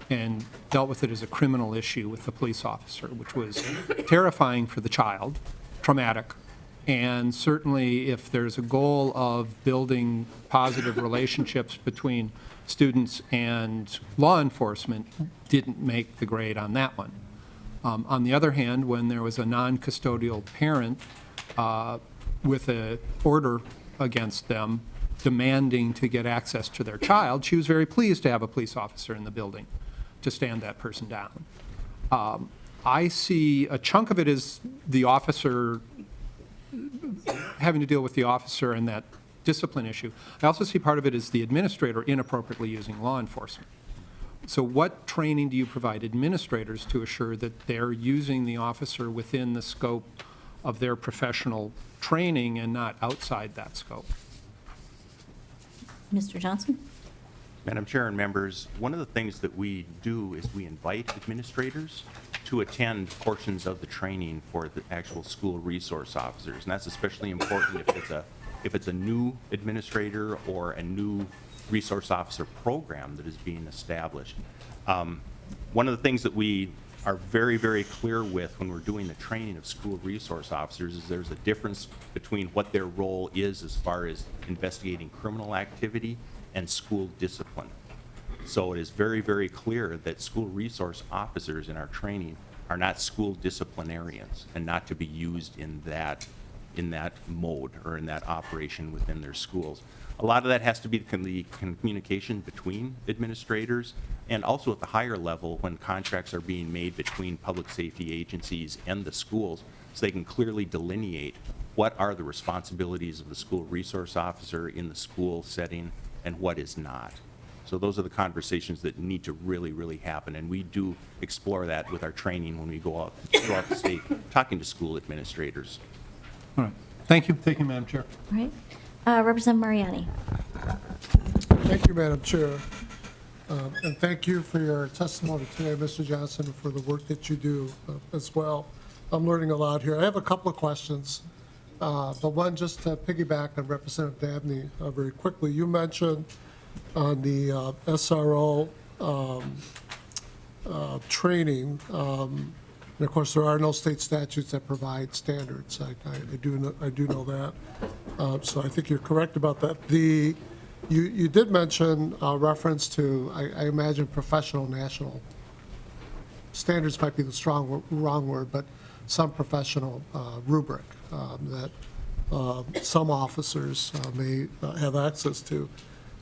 and dealt with it as a criminal issue with the police officer, which was terrifying for the child, traumatic, and certainly if there's a goal of building positive relationships between students and law enforcement, didn't make the grade on that one. On the other hand, when there was a non-custodial parent with an order against them demanding to get access to their child, she was very pleased to have a police officer in the building to stand that person down. I see a chunk of it as the officer, having to deal with the officer and that discipline issue. I also see part of it as the administrator inappropriately using law enforcement. So what training do you provide administrators to assure that they're using the officer within the scope of their professional training and not outside that scope? Mr. Johnson? Madam Chair and members, one of the things that we do is we invite administrators to attend portions of the training for the actual school resource officers. And that's especially important if it's a new administrator or a new resource officer program that is being established. One of the things that we are very, very clear with when we're doing the training of school resource officers is there's a difference between what their role is as far as investigating criminal activity and school discipline. So it is very, very clear that school resource officers in our training are not school disciplinarians and not to be used in that mode or in that operation within their schools. A lot of that has to be the communication between administrators and also at the higher level when contracts are being made between public safety agencies and the schools, so they can clearly delineate what are the responsibilities of the school resource officer in the school setting and what is not. So those are the conversations that need to really, really happen, and we do explore that with our training when we go out throughout the state talking to school administrators. All right. Thank you. Thank you, Madam Chair. All right. Representative Mariani. Thank you, Madam Chair. And thank you for your testimony today, Mr. Johnson, for the work that you do as well. I'm learning a lot here. I have a couple of questions, but one just to piggyback on Representative Dabney very quickly. You mentioned on the SRO training, and of course, there are no state statutes that provide standards. I do know that. So I think you're correct about that. You did mention reference to, I imagine, professional national standards might be the wrong word, but some professional rubric that some officers may have access to.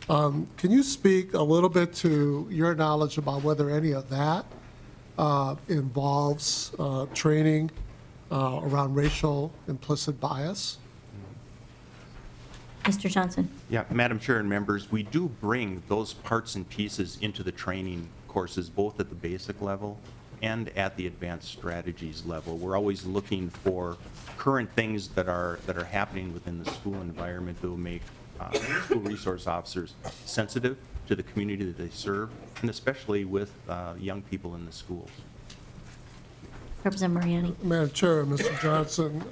Can you speak a little bit to your knowledge about whether any of that involves training around racial implicit bias? Mr. Johnson? Yeah, Madam Chair and members, we do bring those parts and pieces into the training courses, both at the basic level and at the advanced strategies level. We're always looking for current things that are happening within the school environment that will make school resource officers sensitive to the community that they serve, and especially with young people in the schools. Representative Mariani? Madam Chair, Mr. Johnson,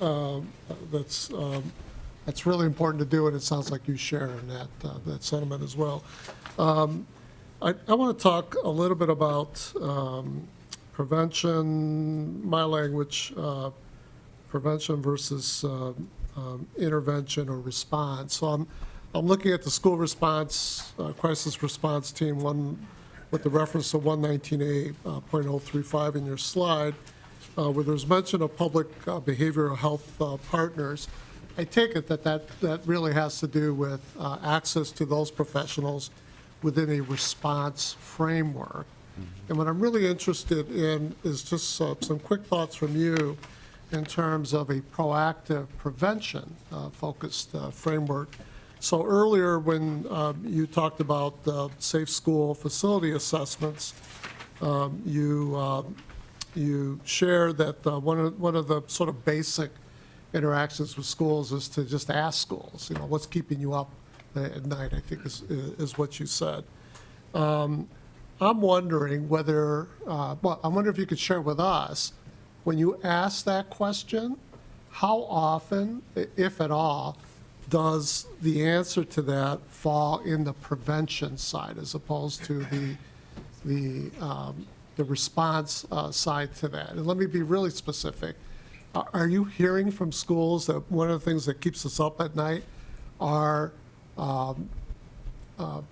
that's really important to do, and it sounds like you share in that sentiment as well. I want to talk a little bit about prevention, my language, prevention versus intervention or response. So I'm looking at the school response, crisis response team, one with the reference to 119A.035 in your slide, where there's mention of public behavioral health partners. I take it that really has to do with access to those professionals within a response framework. And what I'm really interested in is just some quick thoughts from you in terms of a proactive prevention focused framework. So earlier when you talked about safe school facility assessments, you shared that one of the sort of basic interactions with schools is to just ask schools, what's keeping you up at night, I think is what you said. I'm wondering whether, I wonder if you could share with us, when you ask that question, how often, if at all, does the answer to that fall in the prevention side as opposed to the response side to that? And let me be really specific. Are you hearing from schools that one of the things that keeps us up at night are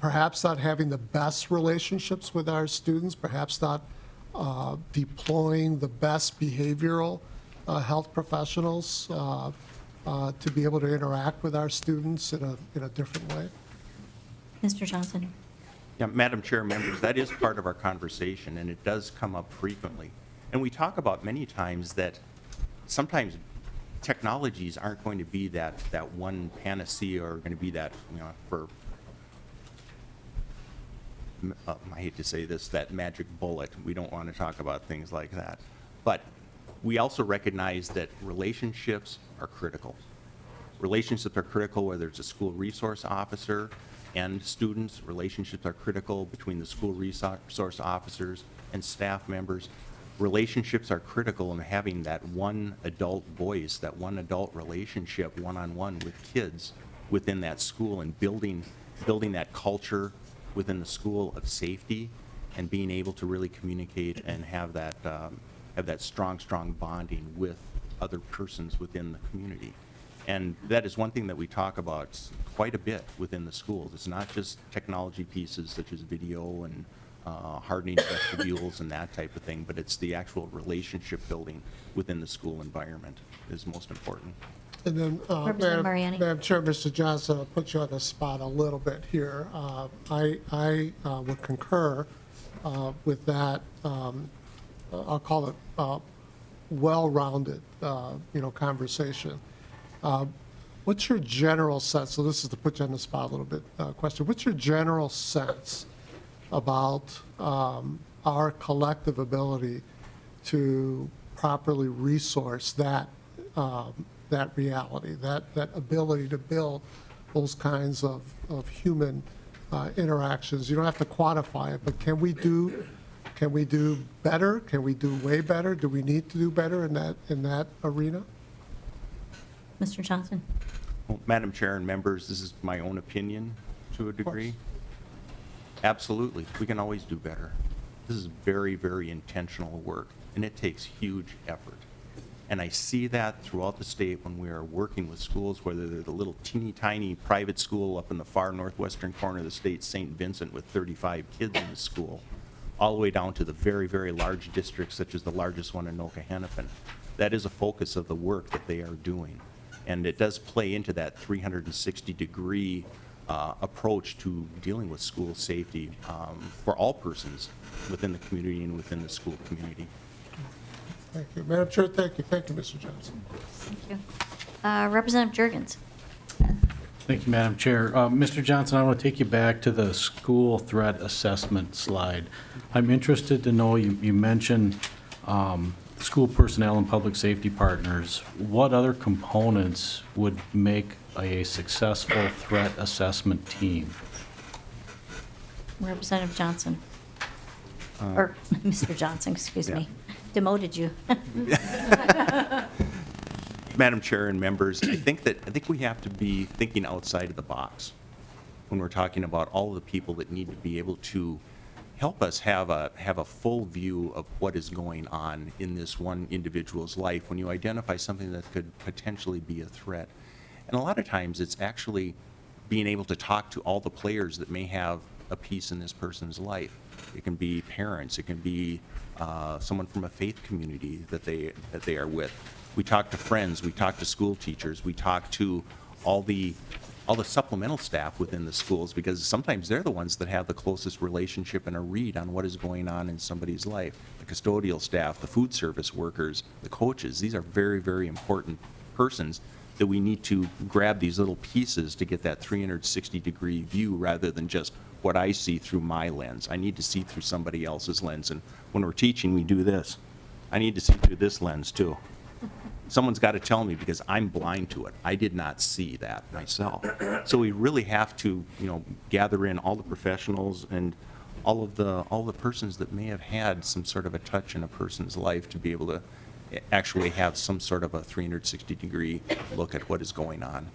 perhaps not having the best relationships with our students, perhaps not deploying the best behavioral health professionals to be able to interact with our students in a different way? Mr. Johnson? Yeah, Madam Chair, members, that is part of our conversation, and it does come up frequently. And we talk about many times that sometimes technologies aren't going to be that one panacea or going to be that, for, I hate to say this, that magic bullet. We don't want to talk about things like that. But we also recognize that relationships are critical. Relationships are critical whether it's a school resource officer and students. Relationships are critical between the school resource officers and staff members. Relationships are critical in having that one adult voice, that one adult relationship one-on-one with kids within that school, and building that culture within the school of safety and being able to really communicate and have that strong bonding with other persons within the community. And that is one thing that we talk about quite a bit within the schools. It's not just technology pieces such as video and hardening vestibules and that type of thing, but it's the actual relationship building within the school environment is most important. And then, Representative Mariani. Madam Chair, Mr. Johnson, I'll put you on the spot a little bit here. I would concur with that, I'll call it well-rounded, conversation. What's your general sense, so this is to put you on the spot a little bit question, what's your general sense about our collective ability to properly resource that reality, that ability to build those kinds of human interactions? You don't have to quantify it, but can we do better? Can we do way better? Do we need to do better in that arena? Mr. Johnson? Well, Madam Chair and members, this is my own opinion to a degree. Absolutely, we can always do better. This is very, very intentional work, and it takes huge effort. And I see that throughout the state when we are working with schools, whether they're the little teeny tiny private school up in the far northwestern corner of the state, St. Vincent, with 35 kids in the school, all the way down to the very, very large districts, such as the largest one in Okehennepin. That is a focus of the work that they are doing. And it does play into that 360-degree approach to dealing with school safety for all persons within the community and within the school community. Thank you. Madam Chair, thank you. Thank you, Mr. Johnson. Thank you. Representative Jurgens? Thank you, Madam Chair. Mr. Johnson, I want to take you back to the school threat assessment slide. I'm interested to know, you mentioned school personnel and public safety partners. What other components would make a successful threat assessment team? Representative Johnson. Or Mr. Johnson, excuse me. Demoted you. Madam Chair and members, I think we have to be thinking outside of the box when we're talking about all of the people that need to be able to help us have a full view of what is going on in this one individual's life when you identify something that could potentially be a threat. And a lot of times it's actually being able to talk to all the players that may have a piece in this person's life. It can be parents, it can be someone from a faith community that they are with. We talk to friends, we talk to school teachers, we talk to all the supplemental staff within the schools, because sometimes they're the ones that have the closest relationship and a read on what is going on in somebody's life. The custodial staff, the food service workers, the coaches, these are very, very important persons that we need to grab these little pieces to get that 360-degree view rather than just what I see through my lens. I need to see through somebody else's lens. And when we're teaching, we do this. I need to see through this lens too. Someone's got to tell me because I'm blind to it. I did not see that myself. So we really have to, gather in all the professionals and all the persons that may have had some sort of a touch in a person's life to be able to actually have some sort of a 360-degree look at what is going on.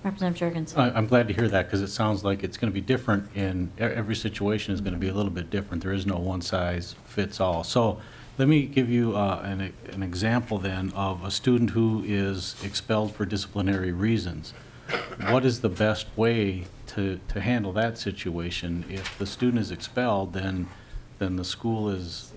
Representative Jurgens. I'm glad to hear that, because it sounds like it's going to be different in every situation is going to be a little bit different. There is no one size fits all. So let me give you an example then of a student who is expelled for disciplinary reasons. What is the best way to handle that situation? If the student is expelled, then the school is,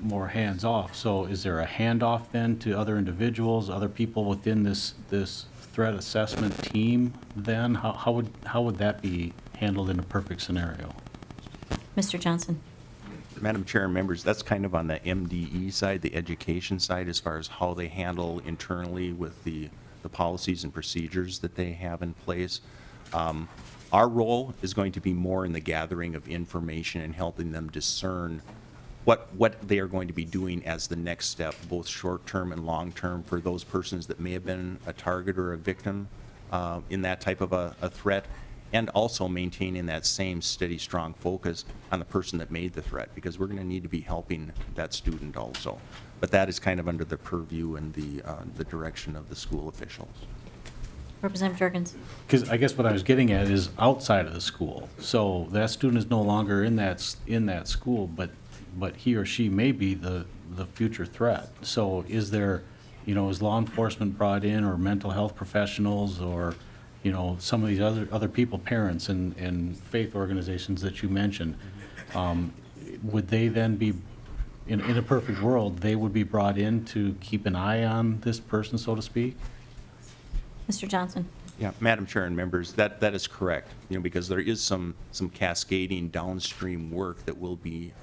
more hands-off. So is there a handoff then to other individuals, other people within this threat assessment team then? How would that be handled in a perfect scenario? Mr. Johnson. Madam Chair and members, that's kind of on the MDE side, the education side, as far as how they handle internally with the policies and procedures that they have in place. Our role is going to be more in the gathering of information and helping them discern what they are going to be doing as the next step, both short-term and long-term, for those persons that may have been a target or a victim in that type of a threat, and also maintaining that same steady, strong focus on the person that made the threat, because we're going to need to be helping that student also. But that is kind of under the purview and the direction of the school officials. Representative Jurgens. Because I guess what I was getting at is outside of the school. So that student is no longer in that school, but he or she may be the future threat. So is there, is law enforcement brought in, or mental health professionals, or, some of these other people, parents and faith organizations that you mentioned, would they then be, in a perfect world, they would be brought in to keep an eye on this person, so to speak? Mr. Johnson. Yeah, Madam Chair and members, that is correct, because there is some cascading downstream work that will be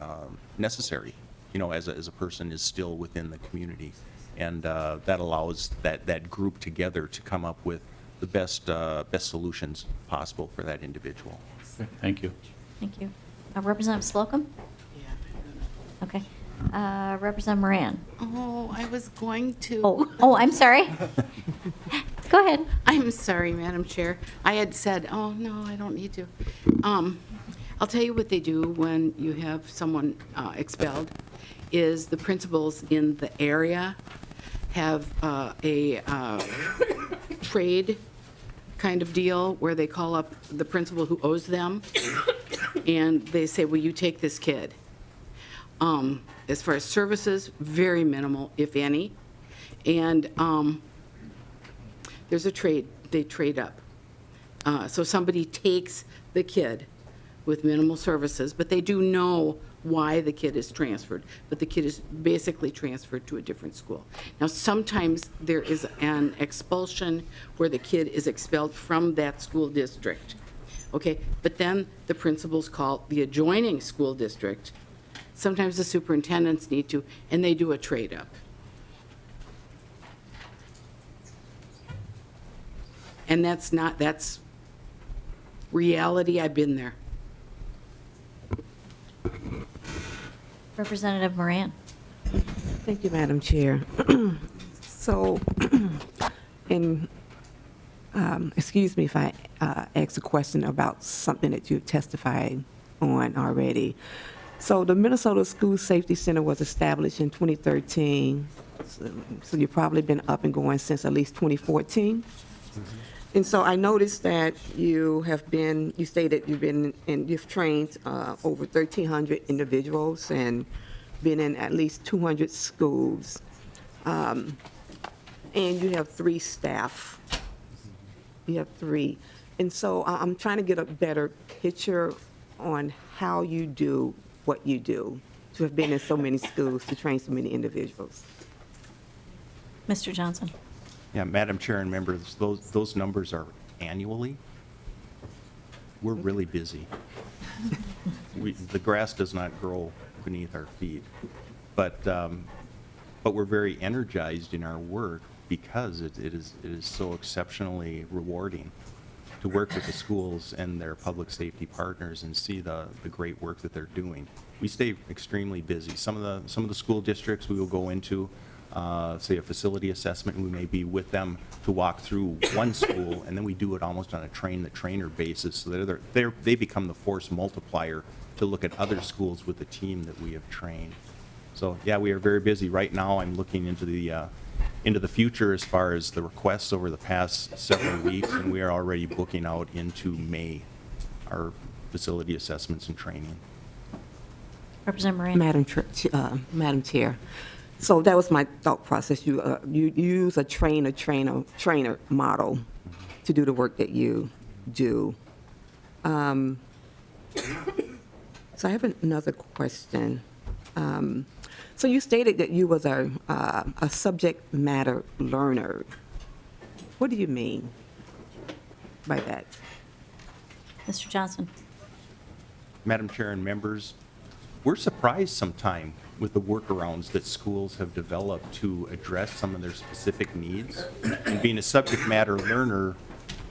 necessary, as a person is still within the community. And that allows that group together to come up with the best solutions possible for that individual. Okay, thank you. Thank you. Representative Slocum? Okay. Representative Moran? Oh, I was going to. Oh, I'm sorry. Go ahead. I'm sorry, Madam Chair. I had said, oh, no, I don't need to. I'll tell you what they do when you have someone expelled, is the principals in the area have a trade kind of deal where they call up the principal who owes them, and they say, will you take this kid? As far as services, very minimal, if any. And there's a trade, they trade up. So somebody takes the kid with minimal services, but they do know why the kid is transferred, but the kid is basically transferred to a different school. Now, sometimes there is an expulsion where the kid is expelled from that school district, okay? But then the principals call the adjoining school district. Sometimes the superintendents need to, and they do a trade-up. And that's reality. I've been there. Representative Moran. Thank you, Madam Chair. So, excuse me if I ask a question about something that you've testified on already. So the Minnesota School Safety Center was established in 2013, so you've probably been up and going since at least 2014. And so I noticed that you stated you've trained over 1,300 individuals and been in at least 200 schools. And you have 3 staff. You have 3. And so I'm trying to get a better picture on how you do what you do, to have been in so many schools, to train so many individuals. Mr. Johnson. Yeah, Madam Chair and members, those numbers are annually. We're really busy. The grass does not grow beneath our feet. But we're very energized in our work because it is so exceptionally rewarding to work with the schools and their public safety partners and see the great work that they're doing. We stay extremely busy. Some of the school districts we will go into, say a facility assessment, and we may be with them to walk through one school, and then we do it almost on a train-the-trainer basis, so that they become the force multiplier to look at other schools with the team that we have trained. So yeah, we are very busy. Right now, I'm looking into the future as far as the requests over the past several weeks, and we are already booking out into May, our facility assessments and training. Representative Moran. Madam Chair, so that was my thought process. You use a trainer model to do the work that you do. So I have another question. So you stated that you was a subject matter learner. What do you mean by that? Mr. Johnson. Madam Chair and members, we're surprised sometime with the workarounds that schools have developed to address some of their specific needs. And being a subject matter learner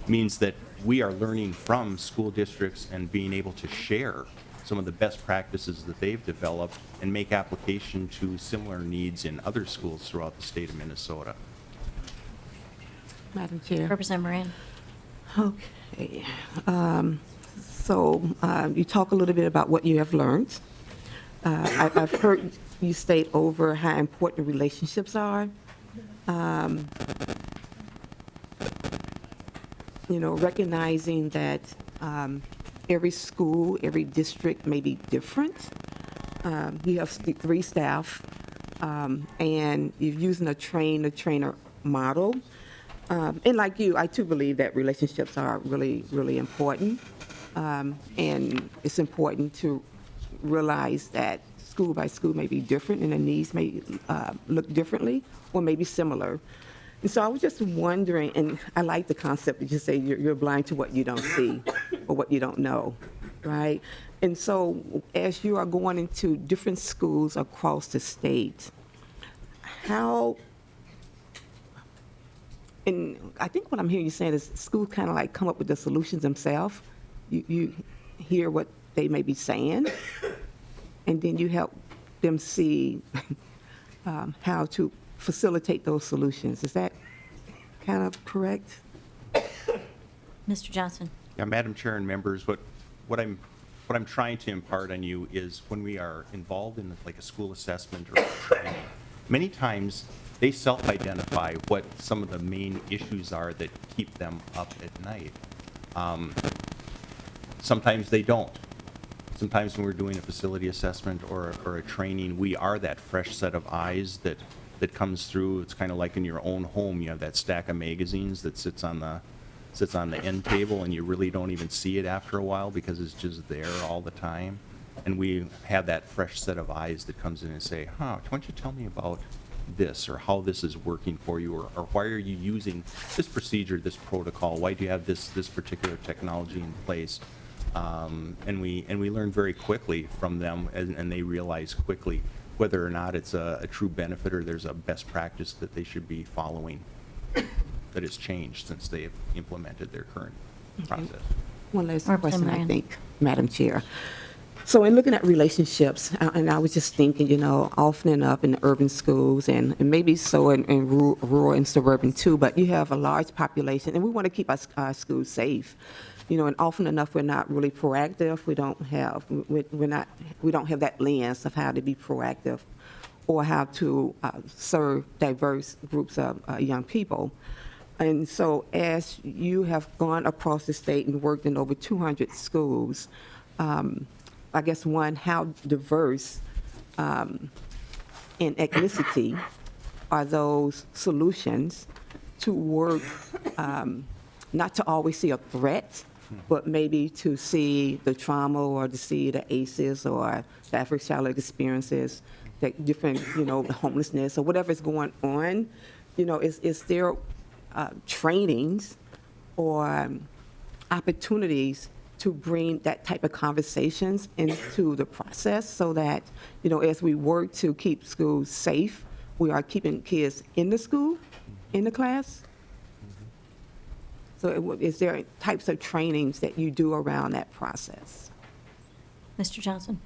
means that we are learning from school districts and being able to share some of the best practices that they've developed and make application to similar needs in other schools throughout the state of Minnesota. Madam Chair. Representative Moran. Okay. So you talk a little bit about what you have learned. I've heard you state over how important relationships are. Recognizing that every school, every district may be different. You have 3 staff, and you're using a trainer model. And like you, I too believe that relationships are really, really important. And it's important to realize that school by school may be different and the needs may look differently or maybe similar. And so I was just wondering, and I like the concept that you say you're blind to what you don't see or what you don't know, right? And so as you are going into different schools across the state, and I think what I'm hearing you saying is schools kind of like come up with the solutions themselves. You hear what they may be saying, and then you help them see how to facilitate those solutions. Is that kind of correct? Mr. Johnson. Yeah, Madam Chair and members, what I'm trying to impart on you is when we are involved in like a school assessment or training, many times they self-identify what some of the main issues are that keep them up at night. Sometimes they don't. Sometimes when we're doing a facility assessment or a training, we are that fresh set of eyes that comes through. It's kind of like in your own home, you have that stack of magazines that sits on the end table, and you really don't even see it after a while because it's just there all the time. And we have that fresh set of eyes that comes in and say, why don't you tell me about this, or how this is working for you, or why are you using this procedure, this protocol? Why do you have this particular technology in place? And we learn very quickly from them, and they realize quickly whether or not it's a true benefit or there's a best practice that they should be following. that has changed since they've implemented their current process. One last Representative question, I Ryan. think, Madam Chair. So in looking at relationships, and I was just thinking, you know, often enough in urban schools and maybe so in rural and suburban too, but you have a large population and we want to keep our schools safe. You know, and often enough, we're not really proactive. We don't have that lens of how to be proactive or how to serve diverse groups of young people. And so as you have gone across the state and worked in over 200 schools, I guess one, how diverse in ethnicity are those solutions to work, not to always see a threat, but maybe to see the trauma or to see the ACEs or the adverse childhood experiences, that different, you know, the homelessness or whatever is going on, you know, is there trainings or opportunities to bring that type of conversations into the process so that, you know, as we work to keep schools safe, we are keeping kids in the school, in the class? So is there types of trainings that you do around that process? Mr. Johnson?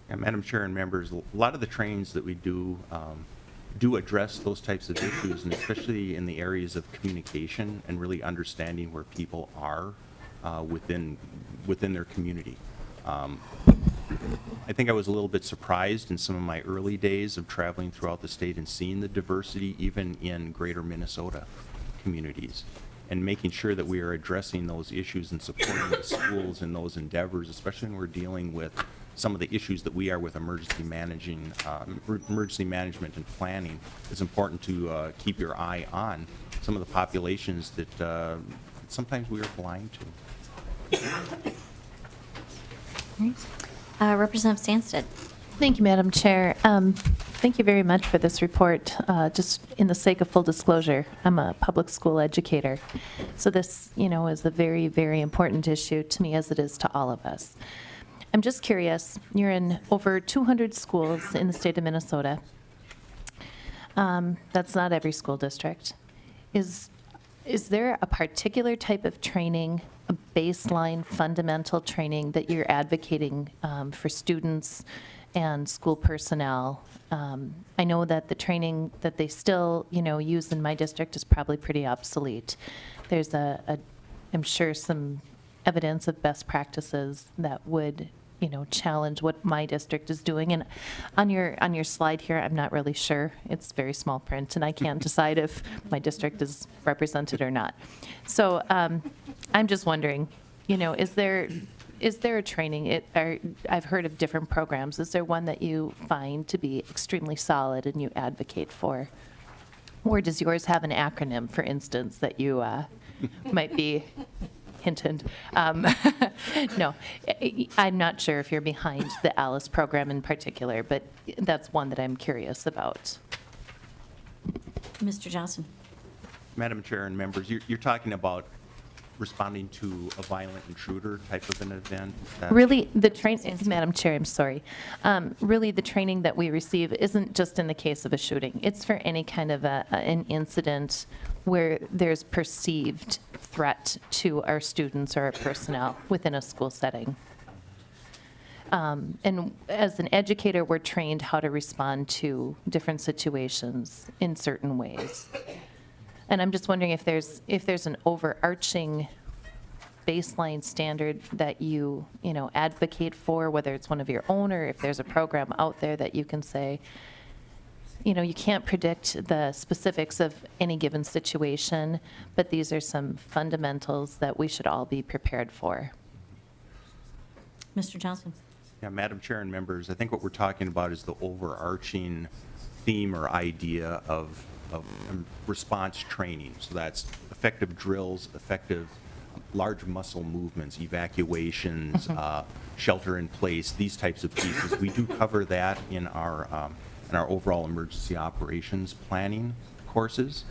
Yeah, Madam Chair and members, a lot of the trainings that we do address those types of issues, and especially in the areas of communication and really understanding where people are within their community. I think I was a little bit surprised in some of my early days of traveling throughout the state and seeing the diversity even in greater Minnesota communities, and making sure that we are addressing those issues and supporting the schools in those endeavors, especially when we're dealing with some of the issues that we are with emergency management and planning. It's important to keep your eye on some of the populations that sometimes we are blind to. Representative Stanstead? Thank you, Madam Chair. Thank you very much for this report. Just in the sake of full disclosure, I'm a public school educator. So this, you know, is a very, very important issue to me as it is to all of us. I'm just curious, you're in over 200 schools in the state of Minnesota. That's not every school district. Is there a particular type of training, a baseline fundamental training that you're advocating for students and school personnel? I know that the training that they still, you know, use in my district is probably pretty obsolete. There's I'm sure some evidence of best practices that would, you know, challenge what my district is doing. And on your slide here, I'm not really sure. It's very small print, and I can't decide if my district is represented or not. So I'm just wondering, you know, is there a training? I've heard of different programs. Is there one that you find to be extremely solid and you advocate for? Or does yours have an acronym, for instance, that you might be hint, hint. No, I'm not sure if you're behind the ALICE program in particular, but that's one that I'm curious about. Mr. Johnson? Madam Chair and members, you're talking about responding to a violent intruder type of an event? Really, the training, Madam Chair, I'm sorry. Really, the training that we receive isn't just in the case of a shooting. It's for any kind of an incident where there's perceived threat to our students or our personnel within a school setting. And as an educator, we're trained how to respond to different situations in certain ways. And I'm just wondering if there's an overarching baseline standard that you advocate for, whether it's one of your own or if there's a program out there that you can say, you can't predict the specifics of any given situation, but these are some fundamentals that we should all be prepared for. Mr. Johnson. Yeah, Madam Chair and members, I think what we're talking about is the overarching theme or idea of response training. So that's effective drills, effective large muscle movements, evacuations, shelter in place, these types of pieces. We do cover that in our overall emergency operations planning courses,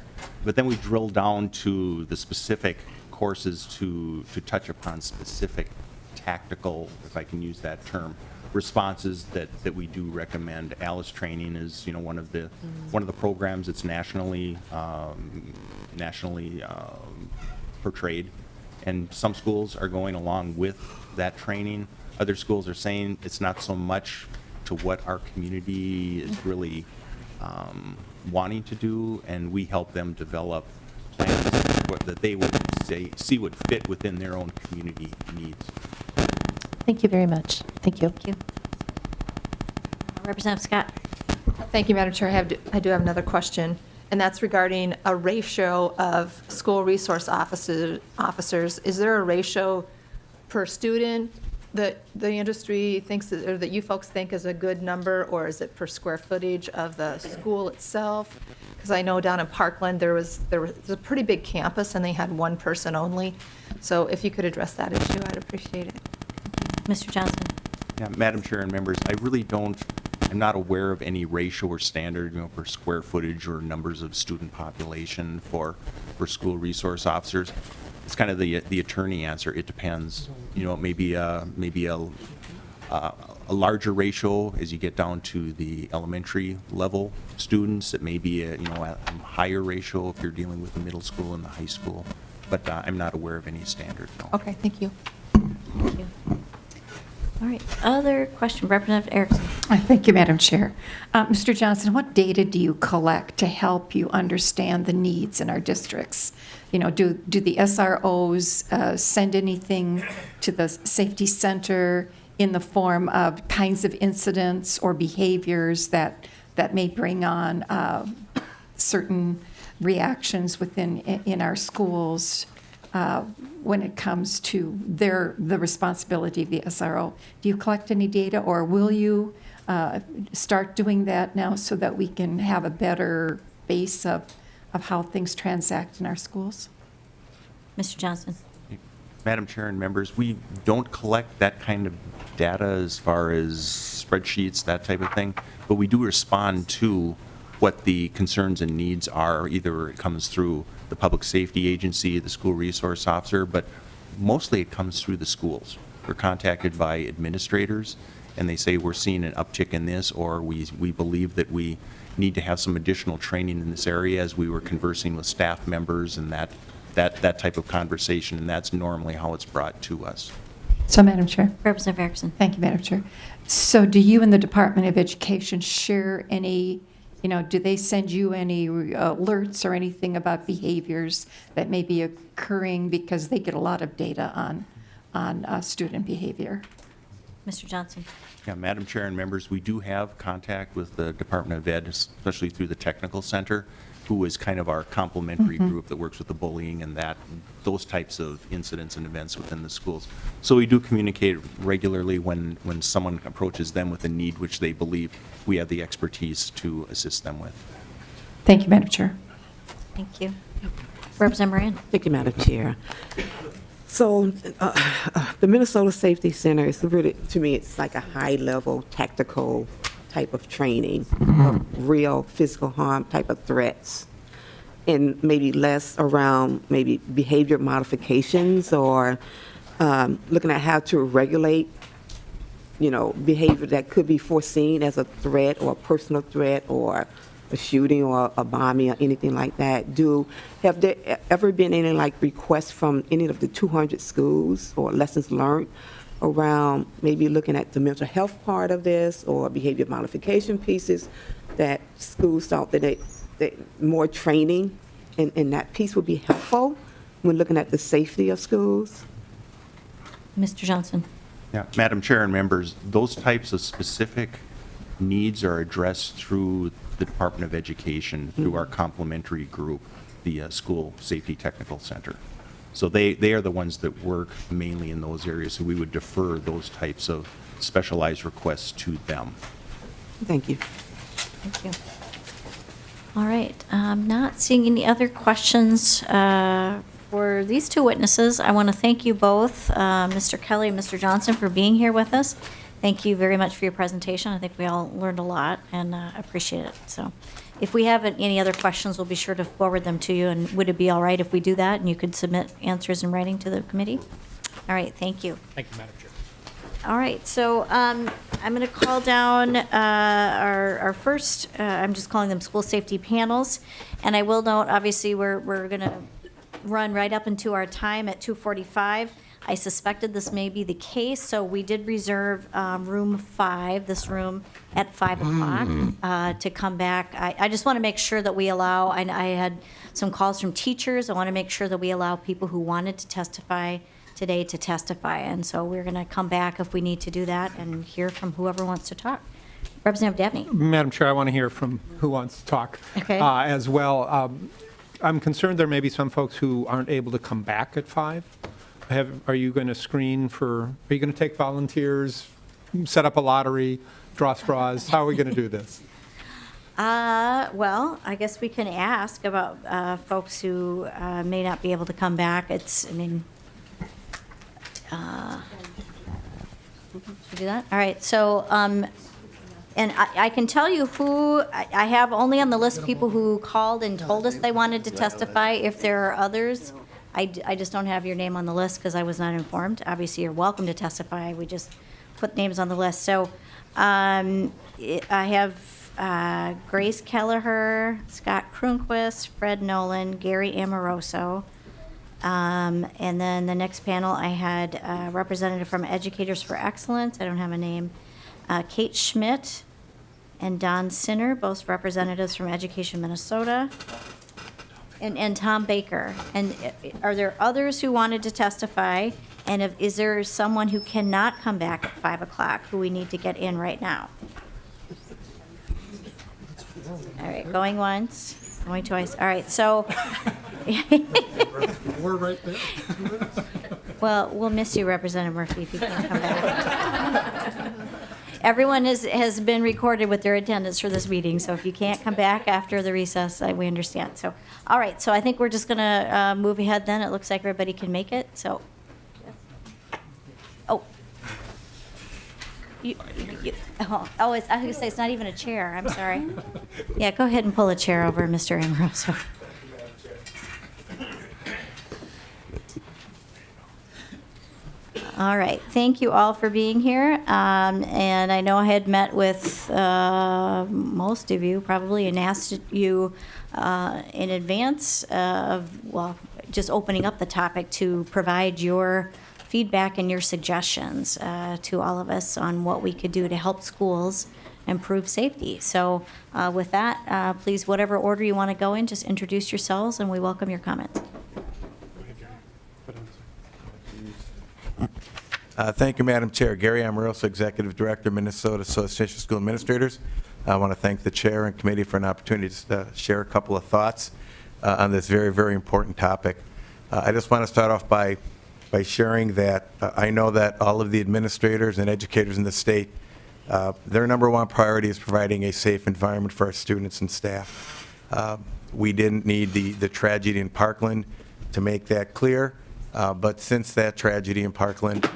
but then we drill down to the specific courses to touch upon specific tactical, if I can use that term, responses that we do recommend. ALICE training is, one of the programs that's nationally portrayed. And some schools are going along with that training. Other schools are saying it's not so much to what our community is really wanting to do, and we help them develop plans that they would see would fit within their own community needs. Thank you very much. Thank you. Thank you. Representative Scott. Thank you, Madam Chair. I do have another question, and that's regarding a ratio of school resource officers. Is there a ratio per student that the industry thinks, or that you folks think is a good number, or is it per square footage of the school itself? Because I know down in Parkland, there was a pretty big campus, and they had one person only. So if you could address that issue, I'd appreciate it. Mr. Johnson. Yeah, Madam Chair and members, I'm not aware of any ratio or standard, for square footage or numbers of student population for school resource officers. It's kind of the attorney answer. It depends. Maybe a larger ratio as you get down to the elementary level students. It may be a higher ratio if you're dealing with the middle school and the high school. But I'm not aware of any standard. No. Okay, thank you. Thank you. All right, other question, Representative Erickson. Thank you, Madam Chair. Mr. Johnson, what data do you collect to help you understand the needs in our districts? Do the SROs send anything to the safety center in the form of kinds of incidents or behaviors that may bring on certain reactions in our schools? When it comes to the responsibility of the SRO. Do you collect any data, or will you start doing that now so that we can have a better base of how things transact in our schools? Mr. Johnson. Madam Chair and members, we don't collect that kind of data as far as spreadsheets, that type of thing, but we do respond to what the concerns and needs are. Either it comes through the public safety agency, the school resource officer, but mostly it comes through the schools. We're contacted by administrators, and they say we're seeing an uptick in this, or we believe that we need to have some additional training in this area, as we were conversing with staff members and that type of conversation, and that's normally how it's brought to us. So, Madam Chair. Representative Erickson. Thank you, Madam Chair. So do you and the Department of Education share any, do they send you any alerts or anything about behaviors that may be occurring, because they get a lot of data on student behavior? Mr. Johnson. Yeah, Madam Chair and members, we do have contact with the Department of Ed, especially through the Technical Center, who is kind of our complementary group that works with the bullying and those types of incidents and events within the schools. So we do communicate regularly when someone approaches them with a need which they believe we have the expertise to assist them with. Thank you, Madam Chair. Thank you. Representative Moran. Thank you, Madam Chair. So the Minnesota Safety Center is really, to me, it's like a high-level tactical type of training, of real physical harm type of threats, and maybe less around maybe behavior modifications, or looking at how to regulate, behavior that could be foreseen as a threat or a personal threat, or a shooting or a bombing or anything like that. Have there ever been any requests from any of the 200 schools or lessons learned around maybe looking at the mental health part of this, or behavior modification pieces, that schools thought that more training in that piece would be helpful when looking at the safety of schools? Mr. Johnson. Yeah, Madam Chair and members, those types of specific needs are addressed through the Department of Education, through our complementary group, the School Safety Technical Center. So they are the ones that work mainly in those areas, so we would defer those types of specialized requests to them. Thank you. Thank you. All right, not seeing any other questions for these two witnesses. I want to thank you both, Mr. Kelly and Mr. Johnson, for being here with us. Thank you very much for your presentation. I think we all learned a lot, and appreciate it. So if we have any other questions, we'll be sure to forward them to you. And would it be all right if we do that and you could submit answers in writing to the committee? All right, thank you. Thank you, Madam All right, so I'm going to call down our first, I'm just calling them school safety panels. And I will note, obviously, we're going to run right up into our time at 2:45. I suspected this may be the case, so we did reserve room 5, this room, at 5 o'clock to come back. I just want to make sure that we allow, and I had some calls from teachers, I want to make sure that we allow people who wanted to testify today to testify. And so we're going to come back if we need to do that and hear from whoever wants to talk. Representative Dabney. Madam Chair, I want to hear from who wants to talk Okay. as well. I'm concerned there may be some folks who aren't able to come back at 5. Are you going to screen for, are you going to take volunteers, set up a lottery, draw straws? How are we going to do this? Well, I guess we can ask about folks who may not be able to come back. It's, I mean, should we do that? All right, so, and I can tell you who, I have only on the list people who called and told us they wanted to testify. If there are others, I just don't have your name on the list because I was not informed. Obviously, you're welcome to testify. We just put names on the list. So I have Grace Kelleher, Scott Krunquist, Fred Nolan, Gary Amoroso. And then the next panel, I had a representative from Educators for Excellence. I don't have a name. Kate Schmidt and Don Sinner, both representatives from Education Minnesota. And Tom Baker. And are there others who wanted to testify? And is there someone who cannot come back at 5 o'clock who we need to get in right now? All right, going once, going twice. All right, so. We're right there. Well, we'll miss you, Representative Murphy, if you can't come back. Everyone has been recorded with their attendance for this meeting, so if you can't come back after the recess, we understand. So, all right, so I think we're just going to move ahead then. It looks like everybody can make it, so. Oh. I was going to say, it's not even a chair. I'm sorry. Yeah, go ahead and pull a chair over, Mr. Amoroso. All right, thank you all for being here. And I know I had met with most of you probably and asked you in advance of, well, just opening up the topic to provide your feedback and your suggestions to all of us on what we could do to help schools improve safety. So with that, please, whatever order you want to go in, just introduce yourselves and we welcome your comments. Thank you, Madam Chair. Gary Amoroso, Executive Director, Minnesota Association of School Administrators. I want to thank the Chair and Committee for an opportunity to share a couple of thoughts on this very, very important topic. I just want to start off by sharing that I know that all of the administrators and educators in the state, their number one priority is providing a safe environment for our students and staff. We didn't need the tragedy in Parkland to make that clear, but since that tragedy in Parkland,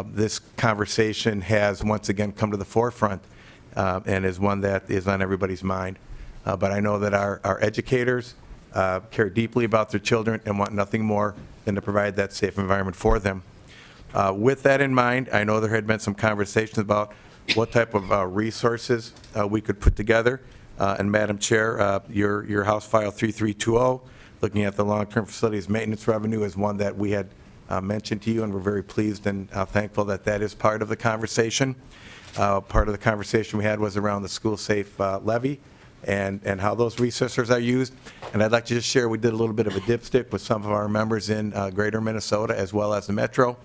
this conversation has once again come to the forefront and is one that is on everybody's mind. But I know that our educators care deeply about their children and want nothing more than to provide that safe environment for them. With that in mind, I know there had been some conversations about what type of resources we could put together. And Madam Chair, your House File 3320, looking at the long-term facilities maintenance revenue, is one that we had mentioned to you, and we're very pleased and thankful that that is part of the conversation. Part of the conversation we had was around the school safe levy and how those resources are used. And I'd like to just share, we did a little bit of a dipstick with some of our members in greater Minnesota as well as the Metro,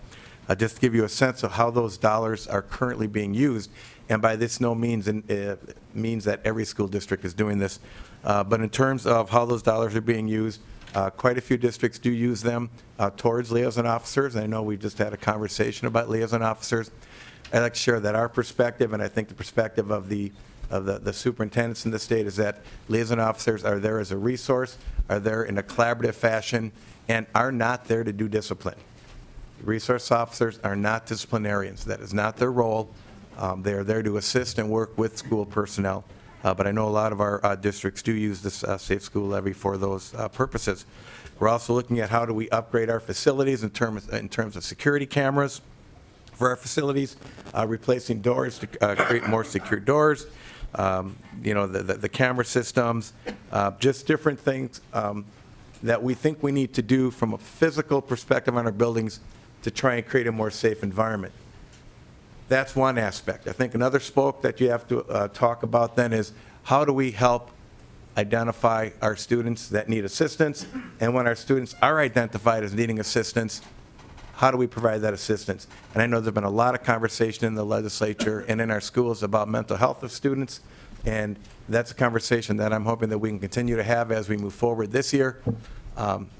just to give you a sense of how those dollars are currently being used. And by this no means means that every school district is doing this. But in terms of how those dollars are being used, quite a few districts do use them towards liaison officers. I know we just had a conversation about liaison officers. I'd like to share that our perspective, and I think the perspective of the superintendents in the state, is that liaison officers are there as a resource, are there in a collaborative fashion, and are not there to do discipline. Resource officers are not disciplinarians. That is not their role. They are there to assist and work with school personnel. But I know a lot of our districts do use this Safe School Levy for those purposes. We're also looking at how do we upgrade our facilities in terms of security cameras, for our facilities, replacing doors to create more secure doors, the camera systems, just different things that we think we need to do from a physical perspective on our buildings to try and create a more safe environment. That's one aspect. I think another spoke that you have to talk about then is how do we help identify our students that need assistance, and when our students are identified as needing assistance, how do we provide that assistance? And I know there's been a lot of conversation in the legislature and in our schools about mental health of students, and that's a conversation that I'm hoping that we can continue to have as we move forward this year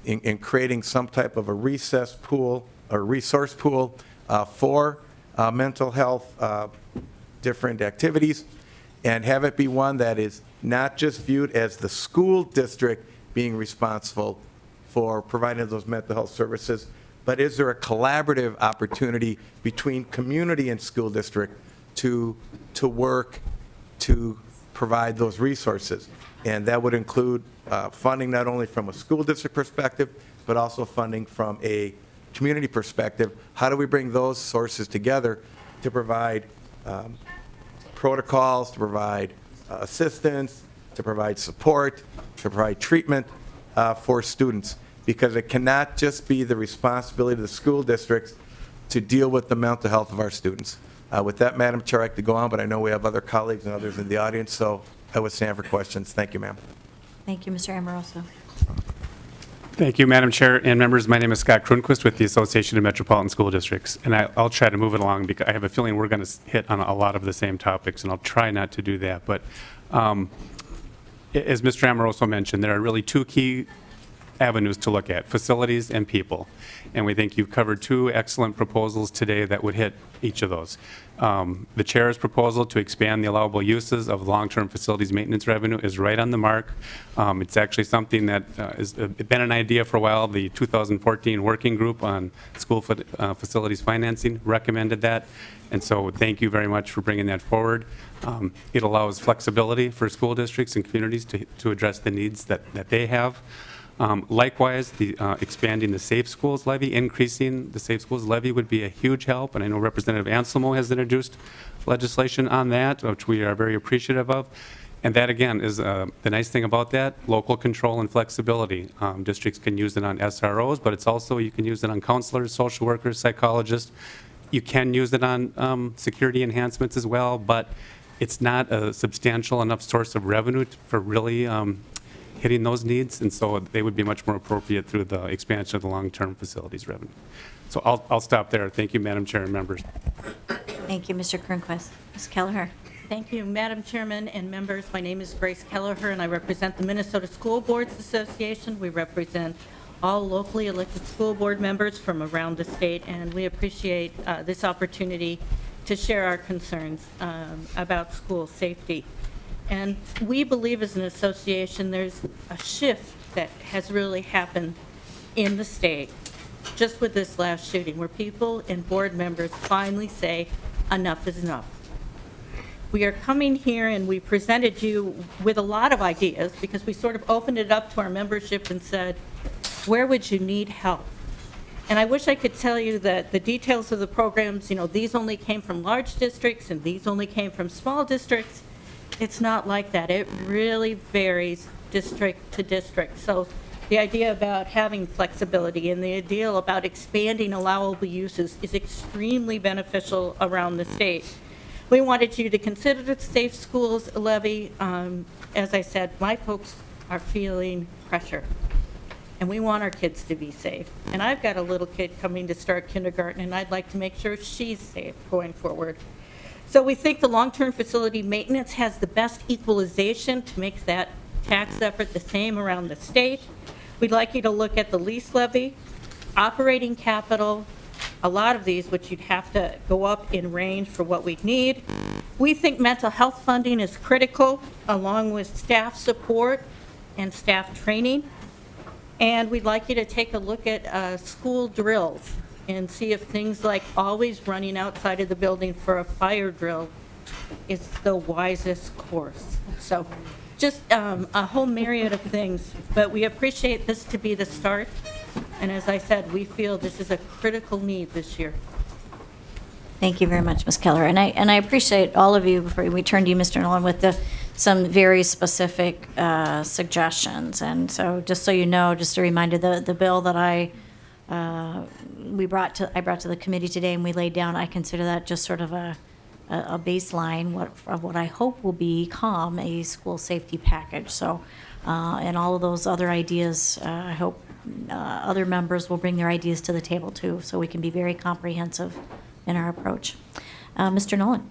in creating some type of a recess pool or resource pool for mental health, different activities, and have it be one that is not just viewed as the school district being responsible for providing those mental health services, but is there a collaborative opportunity between community and school district to work to provide those resources? And that would include funding not only from a school district perspective, but also funding from a community perspective. How do we bring those sources together to provide protocols, to provide assistance, to provide support, to provide treatment for students? Because it cannot just be the responsibility of the school districts to deal with the mental health of our students. With that, Madam Chair, I could go on, but I know we have other colleagues and others in the audience, so I would stand for questions. Thank you, ma'am. Thank you, Mr. Amoroso. Thank you, Madam Chair and members. My name is Scott Kronquist with the Association of Metropolitan School Districts, and I'll try to move it along because I have a feeling we're going to hit on a lot of the same topics, and I'll try not to do that. But as Mr. Amoroso mentioned, there are really two key avenues to look at, facilities and people. And we think you've covered two excellent proposals today that would hit each of those. The chair's proposal to expand the allowable uses of long-term facilities maintenance revenue is right on the mark. It's actually something that has been an idea for a while. The 2014 working group on school facilities financing recommended that. And so thank you very much for bringing that forward. It allows flexibility for school districts and communities to address the needs that they have. Likewise, expanding the Safe Schools levy, increasing the Safe Schools levy would be a huge help, and I know Representative Anselmo has introduced legislation on that, which we are very appreciative of. And that, again, is the nice thing about that, local control and flexibility. Districts can use it on SROs, but it's also, you can use it on counselors, social workers, psychologists. You can use it on security enhancements as well, but it's not a substantial enough source of revenue for really hitting those needs, and so they would be much more appropriate through the expansion of the long-term facilities revenue. So I'll stop there. Thank you, Madam Chair and members. Thank you, Mr. Kronquist. Ms. Kelleher. Thank you, Madam Chairman and members. My name is Grace Kelleher, and I represent the Minnesota School Boards Association. We represent all locally elected school board members from around the state, and we appreciate this opportunity to share our concerns about school safety. And we believe as an association there's a shift that has really happened in the state just with this last shooting, where people and board members finally say enough is enough. We are coming here and we presented you with a lot of ideas because we sort of opened it up to our membership and said, where would you need help? And I wish I could tell you that the details of the programs, these only came from large districts and these only came from small districts. It's not like that. It really varies district to district. So the idea about having flexibility and the idea about expanding allowable uses is extremely beneficial around the state. We wanted you to consider the Safe Schools levy. As I said, my folks are feeling pressure, and we want our kids to be safe. And I've got a little kid coming to start kindergarten, and I'd like to make sure she's safe going forward. So we think the long-term facility maintenance has the best equalization to make that tax effort the same around the state. We'd like you to look at the lease levy, operating capital, a lot of these which you'd have to go up in range for what we need. We think mental health funding is critical, along with staff support and staff training. And we'd like you to take a look at school drills and see if things like always running outside of the building for a fire drill is the wisest course. So just a whole myriad of things, but we appreciate this to be the start. And as I said, we feel this is a critical need this year. Thank you very much, Ms. Keller. And I appreciate all of you, before we turn to you, Mr. Nolan, with some very specific suggestions. And so just so you know, just a reminder, the bill that I brought to the committee today and we laid down, I consider that just sort of a baseline of what I hope will become a school safety package. So, and all of those other ideas, I hope other members will bring their ideas to the table too, so we can be very comprehensive in our approach. Mr. Nolan.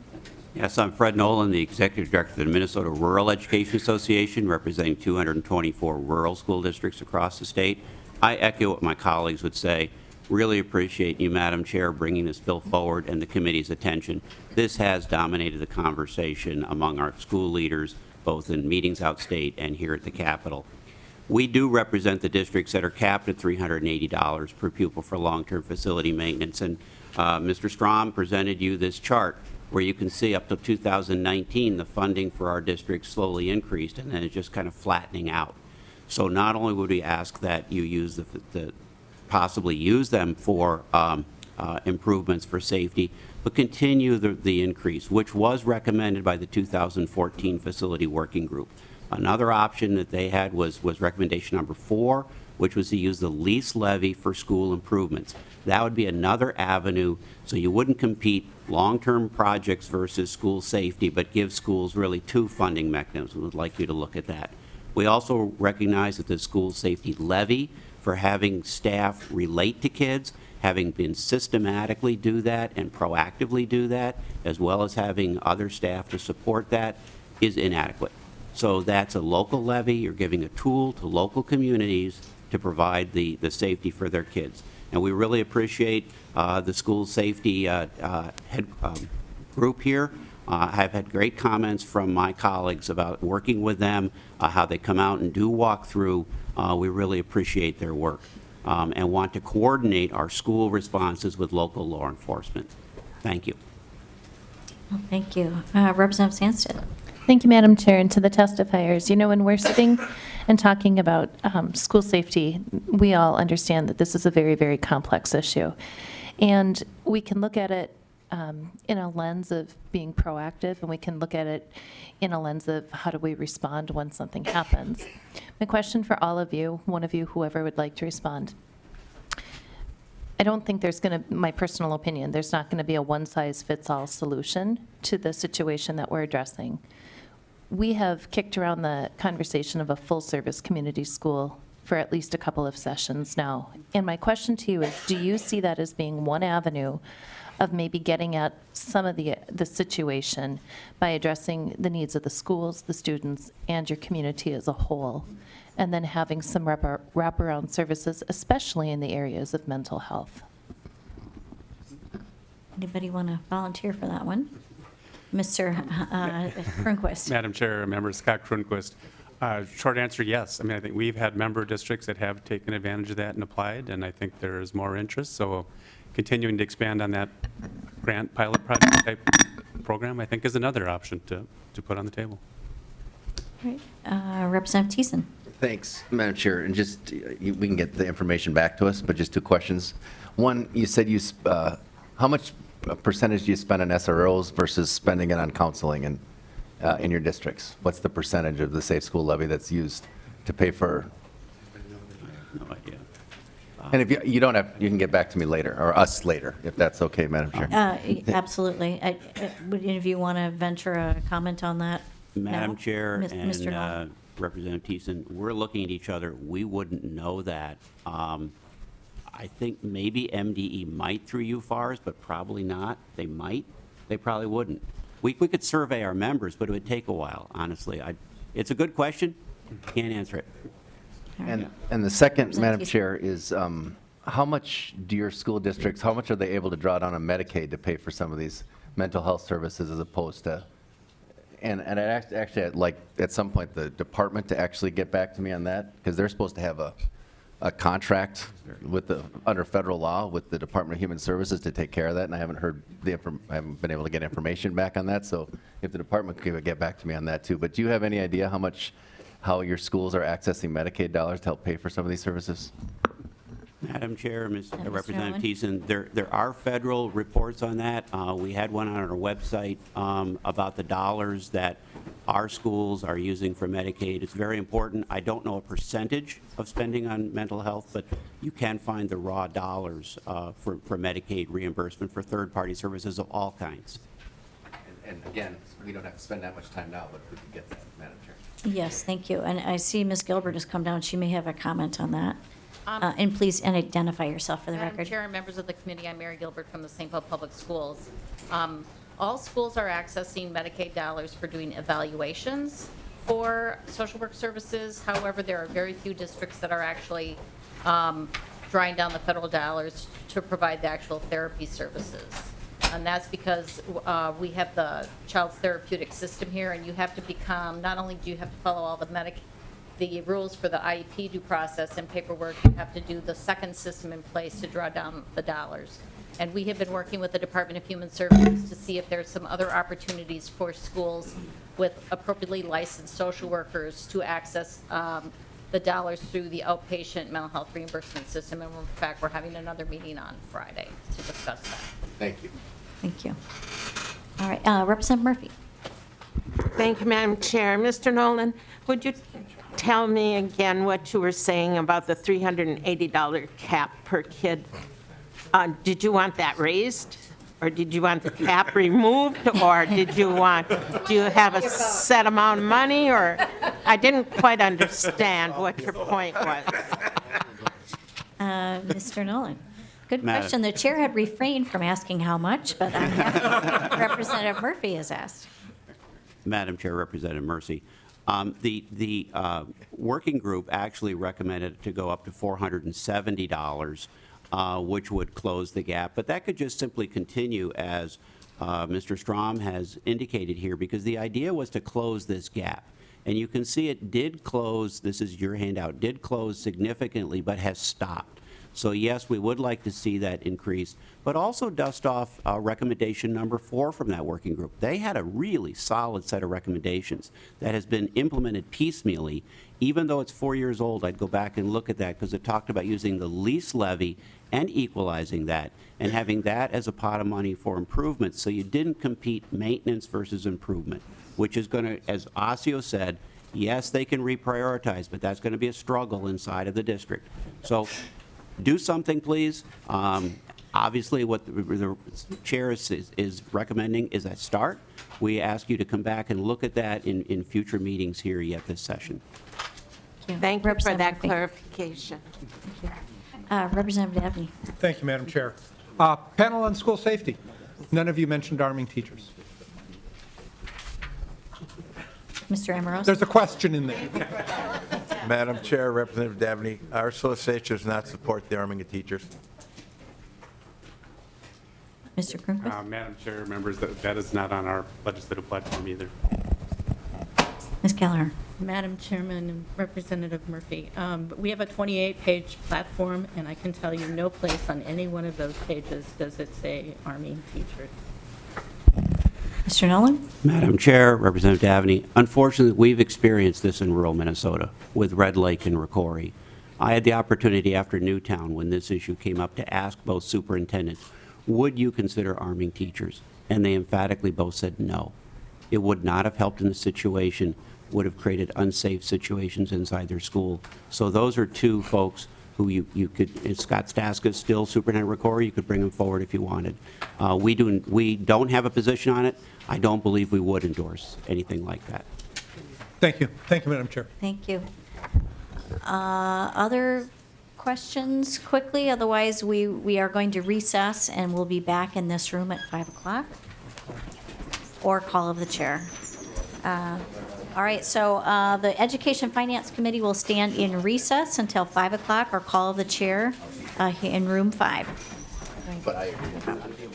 Yes, I'm Fred Nolan, the Executive Director of the Minnesota Rural Education Association, representing 224 rural school districts across the state. I echo what my colleagues would say. Really appreciate you, Madam Chair, bringing this bill forward and the committee's attention. This has dominated the conversation among our school leaders, both in meetings outstate and here at the Capitol. We do represent the districts that are capped at $380 per pupil for long-term facility maintenance. And Mr. Strom presented you this chart where you can see up to 2019, the funding for our district slowly increased and then it's just kind of flattening out. So not only would we ask that you use possibly use them for improvements for safety, but continue the increase, which was recommended by the 2014 Facility Working Group. Another option that they had was recommendation number 4, which was to use the lease levy for school improvements. That would be another avenue, so you wouldn't compete long-term projects versus school safety, but give schools really 2 funding mechanisms. We would like you to look at that. We also recognize that the school safety levy for having staff relate to kids, having been systematically do that and proactively do that, as well as having other staff to support that, is inadequate. So that's a local levy. You're giving a tool to local communities to provide the safety for their kids. And we really appreciate the school safety group here. I've had great comments from my colleagues about working with them, how they come out and do walk through. We really appreciate their work and want to coordinate our school responses with local law enforcement. Thank you. Well, thank you. Representative Sandsted. Thank you, Madam Chair, and to the testifiers. You know, when we're sitting and talking about school safety, we all understand that this is a very, very complex issue. And we can look at it in a lens of being proactive, and we can look at it in a lens of how do we respond when something happens. My question for all of you, one of you, whoever would like to respond. I don't think there's going to, my personal opinion, there's not going to be a one-size-fits-all solution to the situation that we're addressing. We have kicked around the conversation of a full-service community school for at least a couple of sessions now. And my question to you is, do you see that as being one avenue of maybe getting at some of the situation by addressing the needs of the schools, the students, and your community as a whole, and then having some wraparound services, especially in the areas of mental health? Anybody want to volunteer for that one? Mr. Cronquist. Madam Chair, Member Scott Cronquist. Short answer, yes. I mean, I think we've had member districts that have taken advantage of that and applied, and I think there is more interest. So continuing to expand on that grant pilot project type program, I think, is another option to put on the table. All right. Representative Thiessen. Thanks, Madam Chair. And just, we can get the information back to us, but just 2 questions. One, you said how much percentage do you spend on SROs versus spending it on counseling in your districts? What's the percentage of the Safe School Levy that's used to pay for? No idea. And if you don't have, you can get back to me later, or us later, if that's okay, Madam Chair. Absolutely. Would any of you want to venture a comment on that? Madam now? Chair Mr. Nolan. and Representative Thiessen, we're looking at each other. We wouldn't know that. I think maybe MDE might through UFARS, but probably not. They might. They probably wouldn't. We could survey our members, but it would take a while, honestly. It's a good question. Can't answer it. And the second, Madam Chair, is how much do your school districts, how much are they able to draw down on Medicaid to pay for some of these mental health services as opposed to, and I'd like at some point the department to actually get back to me on that, because they're supposed to have a contract with under federal law with the Department of Human Services to take care of that, and I haven't been able to get information back on that. So if the department could get back to me on that too. But do you have any idea how your schools are accessing Medicaid dollars to help pay for some of these services? Madam Chair, Mr. Representative Owen. Thiessen, there are federal reports on that. We had one on our website about the dollars that our schools are using for Medicaid. It's very important. I don't know a percentage of spending on mental health, but you can find the raw dollars for Medicaid reimbursement for third-party services of all kinds. And again, we don't have to spend that much time now, but we can get that, Madam Chair. Yes, thank you. And I see Ms. Gilbert has come down. She may have a comment on that. And please identify yourself for the Madam record. Chair and members of the committee, I'm Mary Gilbert from the St. Paul Public Schools. All schools are accessing Medicaid dollars for doing evaluations for social work services. However, there are very few districts that are actually drawing down the federal dollars to provide the actual therapy services. And that's because we have the child's therapeutic system here, and you have to become, not only do you have to follow all the rules for the IEP due process and paperwork, you have to do the second system in place to draw down the dollars. And we have been working with the Department of Human Services to see if there's some other opportunities for schools with appropriately licensed social workers to access the dollars through the outpatient mental health reimbursement system. And in fact, we're having another meeting on Friday to discuss that. Thank you. Thank you. All right, Representative Murphy. Thank you, Madam Chair. Mr. Nolan, would you tell me again what you were saying about the $380 cap per kid? Did you want that raised? Or did you want the cap removed? Or do you have a set amount of money? Or I didn't quite understand what your point was. Mr. Nolan. Good Madam- question. The chair had refrained from asking how much, but I'm happy Representative Murphy has asked. Madam Chair, Representative Mercy. The working group actually recommended to go up to $470, which would close the gap. But that could just simply continue as Mr. Strom has indicated here, because the idea was to close this gap. And you can see it did close, this is your handout, did close significantly, but has stopped. So yes, we would like to see that increase, but also dust off recommendation number 4 from that working group. They had a really solid set of recommendations that has been implemented piecemeally. Even though it's 4 years old, I'd go back and look at that because it talked about using the lease levy and equalizing that and having that as a pot of money for improvements. So you didn't compete maintenance versus improvement, which is going to, as Osseo said, yes, they can reprioritize, but that's going to be a struggle inside of the district. So do something, please. Obviously, what the chair is recommending is a start. We ask you to come back and look at that in future meetings here yet this session. Thank you for that clarification. Representative Dabney. Thank you, Madam Chair. Panel on school safety. None of you mentioned arming teachers. Mr. Amoroso. There's a question in there. Madam Chair, Representative Dabney, our association does not support the arming of teachers. Mr. Cronquist. Madam Chair, members, that is not on our legislative platform either. Ms. Kelleher. Madam Chairman and Representative Murphy, we have a 28-page platform, and I can tell you no place on any one of those pages does it say arming teachers. Mr. Nolan. Madam Chair, Representative Dabney, unfortunately, we've experienced this in rural Minnesota with Red Lake and Ricori. I had the opportunity after Newtown, when this issue came up, to ask both superintendents, would you consider arming teachers? And they emphatically both said no. It would not have helped in the situation, would have created unsafe situations inside their school. So those are two folks who you could, Scott Staska is still Superintendent Ricori, you could bring him forward if you wanted. We don't have a position on it. I don't believe we would endorse anything like that. Thank you. Thank you, Madam Chair. Thank you. Other questions quickly? Otherwise, we are going to recess and we'll be back in this room at 5 o'clock or call of the chair. All right, so the Education Finance Committee will stand in recess until 5 o'clock or call of the chair in room 5. But I agree.